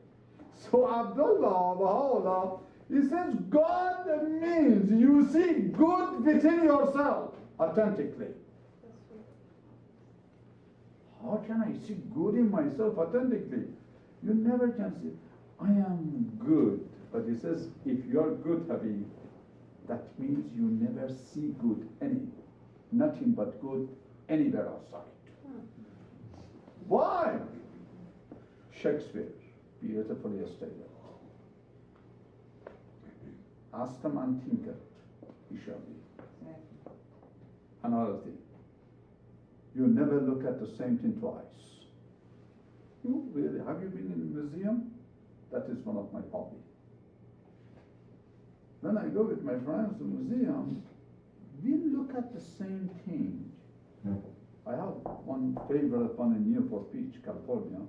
[SPEAKER 1] So Abdullah, Baha'u'llah, he says God means you see good within yourself authentically. How can I see good in myself authentically? You never can see. I am good. But he says, if you are good, Habib, that means you never see good nothing but good anywhere outside. Why? Shakespeare beautifully stated. Ask the man thinketh, he shall be.
[SPEAKER 6] Exactly.
[SPEAKER 1] Another thing, you never look at the same thing twice. You really, have you been in a museum? That is one of my hobbies. When I go with my friends to the museum, we look at the same thing. I have one favorite one in Newport Beach, California.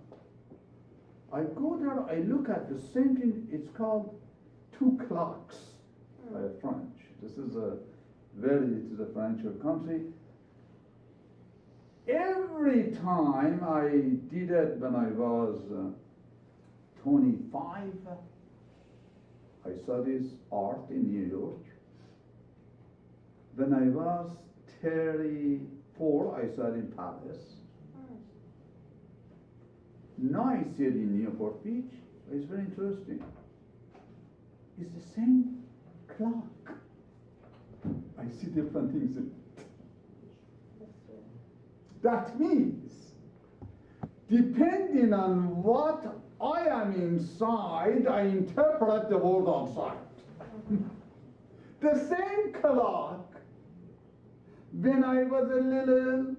[SPEAKER 1] I go there, I look at the same thing, it's called Two Clocks by a French. This is it is a French country. Every time I did it when I was 25, I studied art in New York. When I was 34, I studied in Paris. Now I see it in Newport Beach. It's very interesting. It's the same clock. I see different things in it. That means, depending on what I am inside, I interpret the world outside. The same clock, when I was a little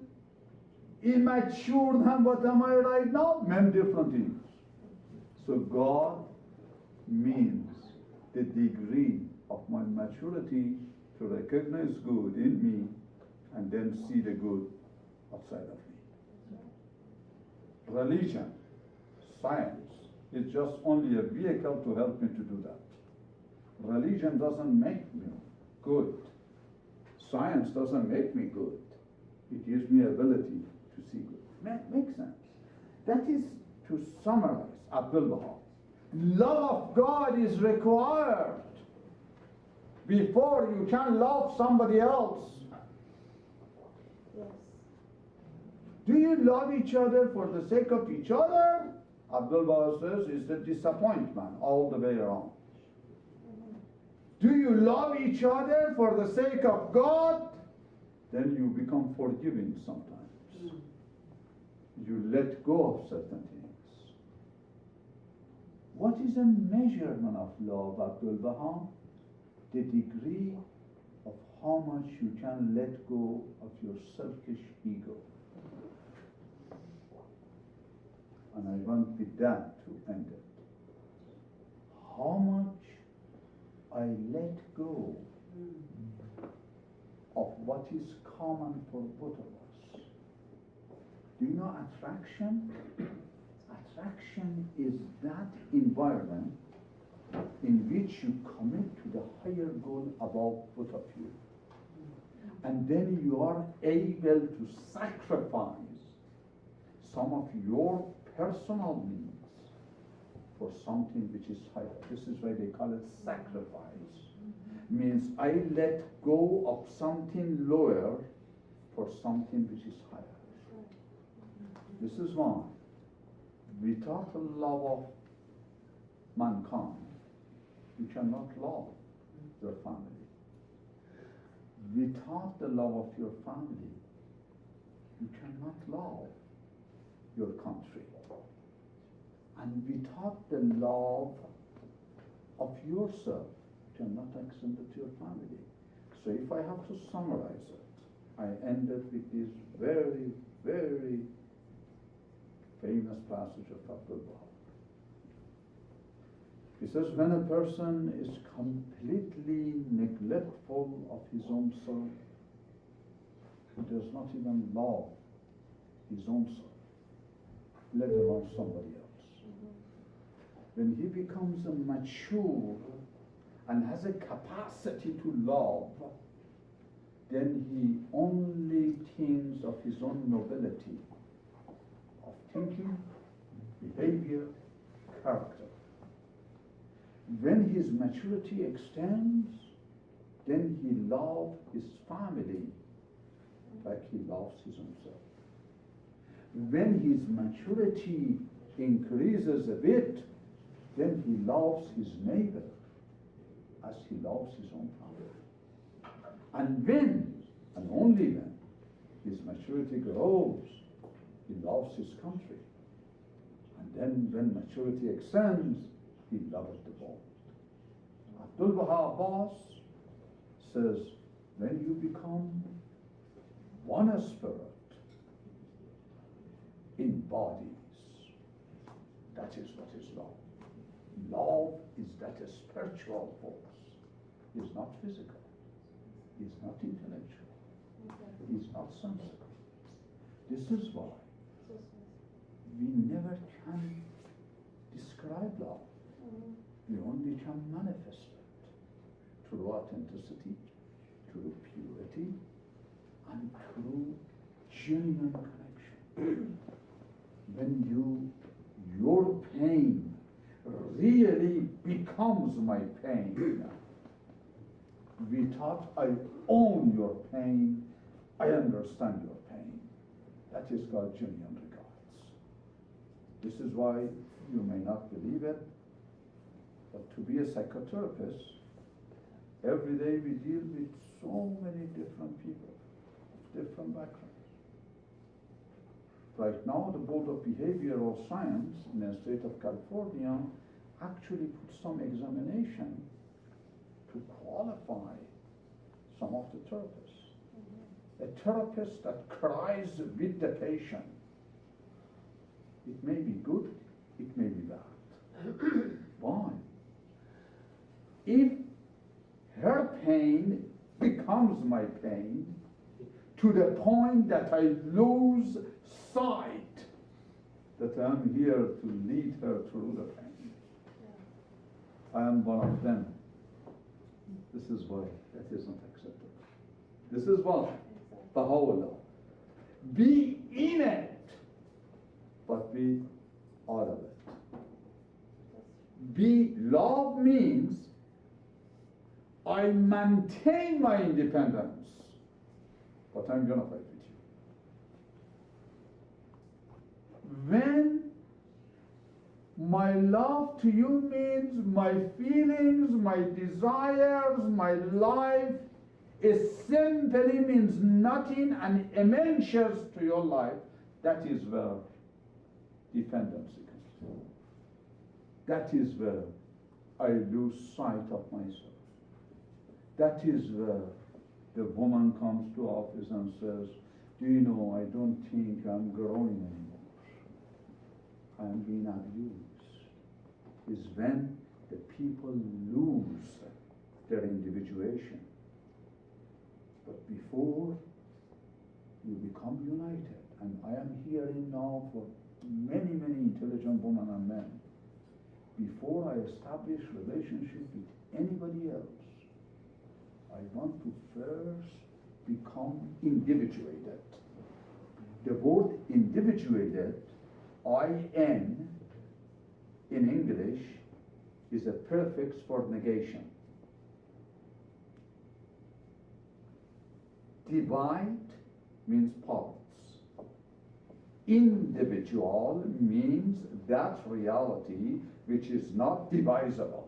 [SPEAKER 1] immature than what am I right now, meant different things. So God means the degree of my maturity to recognize good in me and then see the good outside of me. religion, science, is just only a vehicle to help me to do that. Religion doesn't make me good. Science doesn't make me good. It gives me ability to see good. Makes sense. That is, to summarize, Abdulbaha, love of God is required before you can love somebody else.
[SPEAKER 2] Yes.
[SPEAKER 1] Do you love each other for the sake of each other? Abdulbaha says it's a disappointment all the way around. Do you love each other for the sake of God? Then you become forgiving sometimes. You let go of certain things. What is a measurement of love, Abdulbaha? The degree of how much you can let go of your selfish ego. And I want with that to end it. How much I let go of what is common for both of us. Do you know attraction? Attraction is that environment in which you commit to the higher goal above both of you. And then you are able to sacrifice some of your personal needs for something which is higher. This is why they call it sacrifice. Means I let go of something lower for something which is higher. This is why without the love of mankind, you cannot love your family. Without the love of your family, you cannot love your country. And without the love of yourself, you cannot extend it to your family. So if I have to summarize it, I ended with this very, very famous passage of Abdulbaha. He says, when a person is completely neglectful of his own self, he does not even love his own self, let alone somebody else. When he becomes a mature and has a capacity to love, then he only thinks of his own nobility of thinking, behavior, character. When his maturity extends, then he loves his family like he loves his own self. When his maturity increases a bit, then he loves his neighbor as he loves his own family. And when, and only when, his maturity grows, he loves his country. And then when maturity extends, he loves the world. Abdulbaha Abbas says, when you become one spirit in bodies, that is what is love. Love is that a spiritual force. It's not physical. It's not intellectual. It's not sensible. This is why we never can describe love. We only can manifest it through authenticity, through purity, and through genuine connection. When your pain really becomes my pain, without I own your pain, I understand your pain. That is called genuine regards. This is why you may not believe it, but to be a psychotherapist, every day we deal with so many different people, of different backgrounds. Right now, the Board of Behavioral Science in the state of California actually put some examination to qualify some of the therapists. A therapist that cries with the patient, it may be good, it may be bad. Why? If her pain becomes my pain to the point that I lose sight that I am here to lead her through the pain. I am one of them. This is why that is not acceptable. This is what Baha'u'llah. Be in it, but be out of it. Be love means I maintain my independence, but I'm gonna fight with you. When my love to you means my feelings, my desires, my life, it simply means nothing and immense to your life, that is where dependency comes. That is where I lose sight of myself. That is where the woman comes to office and says, do you know, I don't think I'm growing anymore. I'm being abused. Is when the people lose their individuation. But before you become united, and I am hearing now for many, many intelligent women and men, before I establish relationship with anybody else, I want to first become individuated. The word individuated, I-N, in English, is a prefix for negation. Divide means parts. Individual means that reality which is not divisible.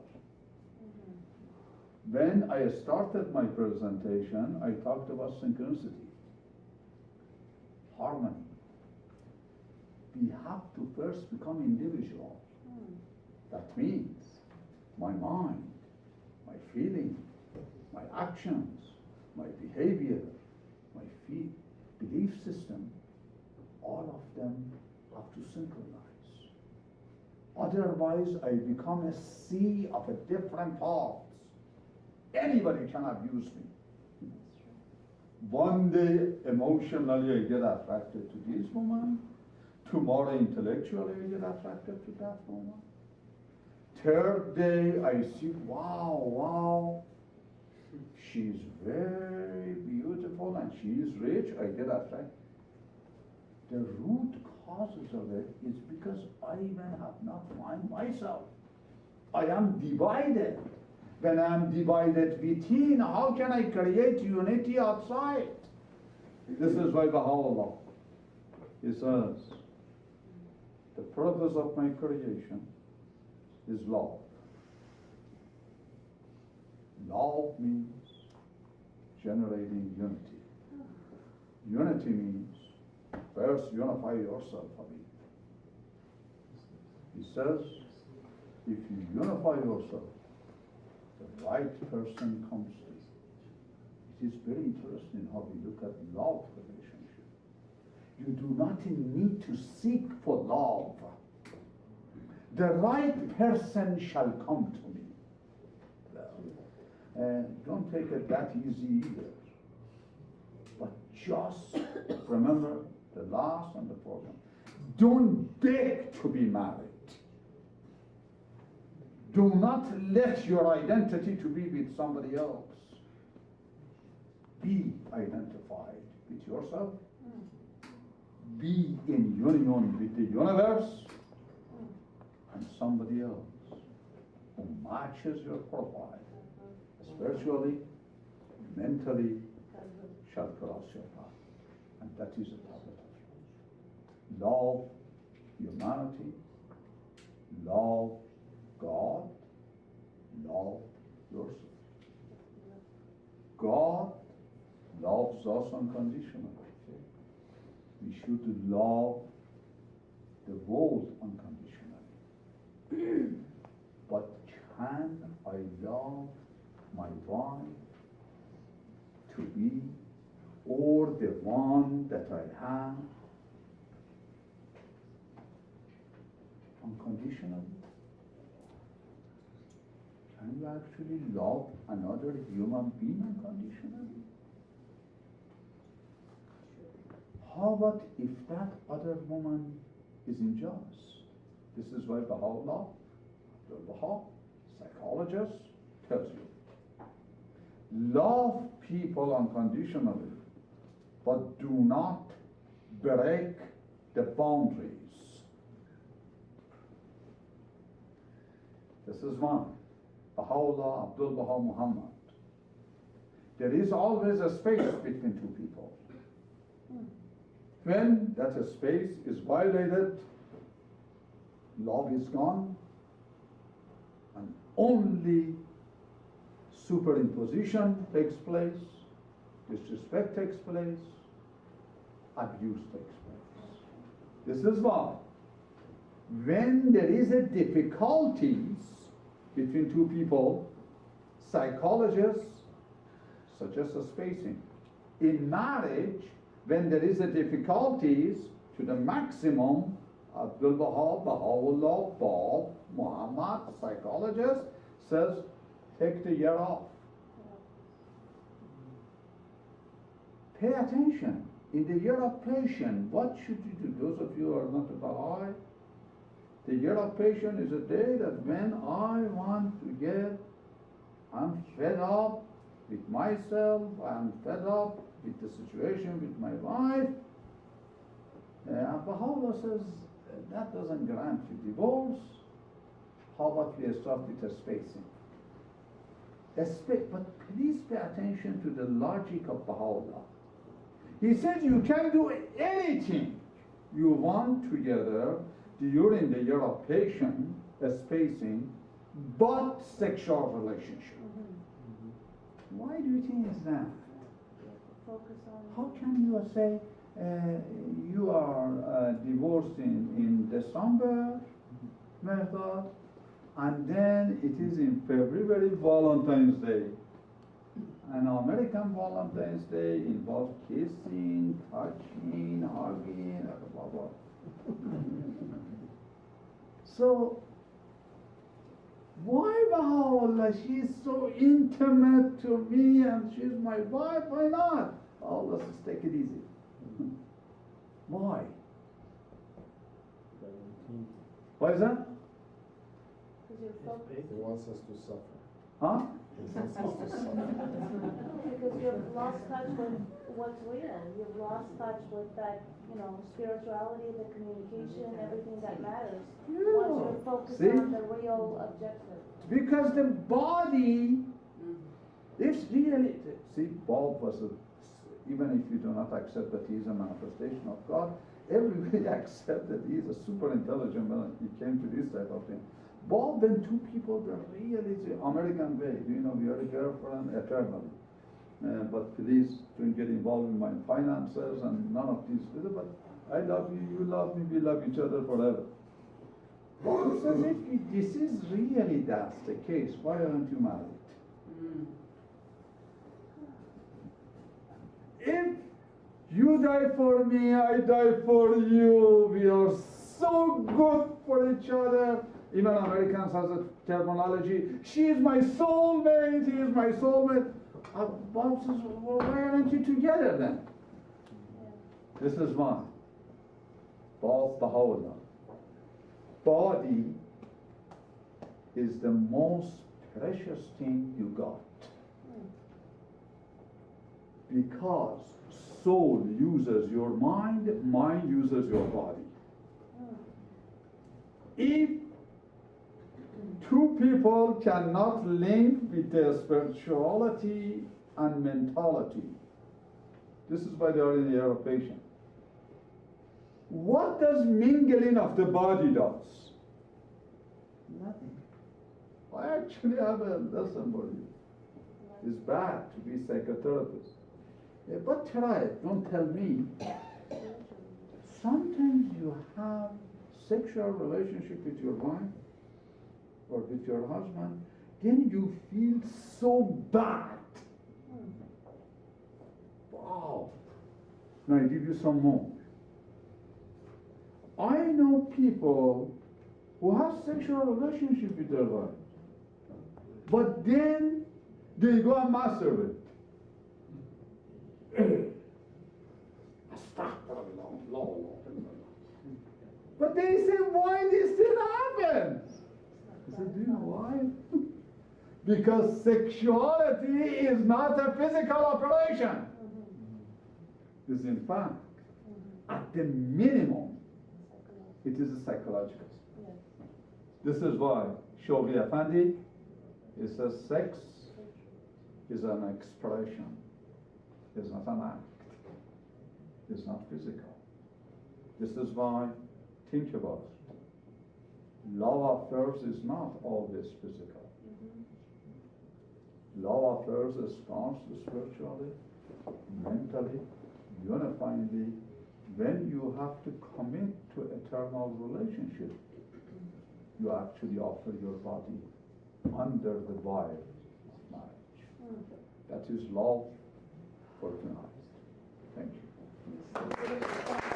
[SPEAKER 1] When I started my presentation, I talked about synchronicity, harmony. We have to first become individual. That means my mind, my feeling, my actions, my behavior, my belief system, all of them have to synchronize. Otherwise, I become a sea of different parts. Anybody can abuse me. One day, emotionally, I get attracted to this woman. Tomorrow, intellectually, I get attracted to that woman. Third day, I see, wow, she's very beautiful and she is rich, I get attracted. The root causes of it is because I even have not found myself. I am divided. When I am divided within, how can I create unity outside? This is why Baha'u'llah, he says, the purpose of my creation is love. Love means generating unity. Unity means first unify yourself, Habib. He says, if you unify yourself, the right person comes to you. It is very interesting how we look at love relationship. You do not need to seek for love. The right person shall come to me. Don't take it that easy either. But just remember the last and the fourth one. Don't beg to be married. Do not let your identity to be with somebody else. Be identified with yourself. Be in union with the universe and somebody else who matches your profile, spiritually, mentally, shall cross your path. And that is the target of love. Love humanity, love God, love yourself. God loves us unconditionally. We should love the world unconditionally. But can I love my wife to be, or the one that I have, unconditionally? Can you actually love another human being unconditionally? How about if that other woman is injustice. This is why Baha'u'llah, Abdulbaha, psychologist, tells you, love people unconditionally, but do not break the boundaries. This is one. Baha'u'llah, Abdulbaha, Muhammad. There is always a space between two people. When that space is violated, love is gone, and only superimposition takes place, disrespect takes place, abuse takes place. This is why when there is a difficulties between two people, psychologists suggest a spacing. In marriage, when there is a difficulties to the maximum, Abdulbaha, Baha'u'llah, Bob, Muhammad, psychologist, says, take the year off. Pay attention. In the year of patience, what should you do? Those of you who are not a Baha'i, the year of patience is a day that when I want to I'm fed up with myself, I'm fed up with the situation with my wife. Baha'u'llah says, that doesn't grant you divorce. How about we start with a spacing? But please pay attention to the logic of Baha'u'llah. He says you can do anything you want together during the year of patience, a spacing, but sexual relationship. Why do you think it's that?
[SPEAKER 2] Focus on.
[SPEAKER 1] How can you say you are divorced in December, Mehrdad, and then it is in February, Valentine's Day. An American Valentine's Day involves kissing, touching, hugging, blah, blah. So, why Baha'u'llah? She's so intimate to me and she's my wife, why not? Oh, let's just take it easy. Why? Why is that?
[SPEAKER 2] Because you're focused.
[SPEAKER 3] He wants us to suffer.
[SPEAKER 1] Huh?
[SPEAKER 3] He wants us to suffer.
[SPEAKER 2] Because you've lost touch with what's real. You've lost touch with that, spirituality, the communication, everything that matters. Once you're focused
[SPEAKER 1] See?
[SPEAKER 2] on the real objective.
[SPEAKER 1] Because the body, it's really, see, Bob was even if you do not accept that he is a manifestation of God, everybody accepts that he is a super intelligent man. He came to this type of thing. Bob and two people, the really the American way, we are a girlfriend eternally. But please don't get involved in my finances and none of these. But I love you, you love me, we love each other forever. Bob says, if this is really that's the case, why aren't you married? If you die for me, I die for you, we are so good for each other. Even Americans has a terminology, she is my soulmate, he is my soulmate. Bob says, well, why aren't you together then? This is one. Bob Baha'u'llah. Body is the most precious thing you got. Because soul uses your mind, mind uses your body. If two people cannot link with their spirituality and mentality, this is why they are in the era of patience. What does mingling of the body does?
[SPEAKER 6] Nothing.
[SPEAKER 1] I actually have a lesson for you. It's bad to be psychotherapist. But try it, don't tell me. Sometimes you have sexual relationship with your wife or with your husband, then you feel so bad. Wow. Now I give you some more. I know people who have sexual relationship with their wife, but then they go and masturbate. But they say, why this still happens? I said, do you know why? Because sexuality is not a physical operation. It's in fact, at the minimum, it is a psychological. This is why Shoghi Effendi is a sex is an expression, is not an act, is not physical. This is why, think about it. Love affairs is not always physical. Love affairs starts spiritually, mentally, unifyingly, when you have to commit to eternal relationship. You actually offer your body under the wire of marriage. That is love for tonight. Thank you.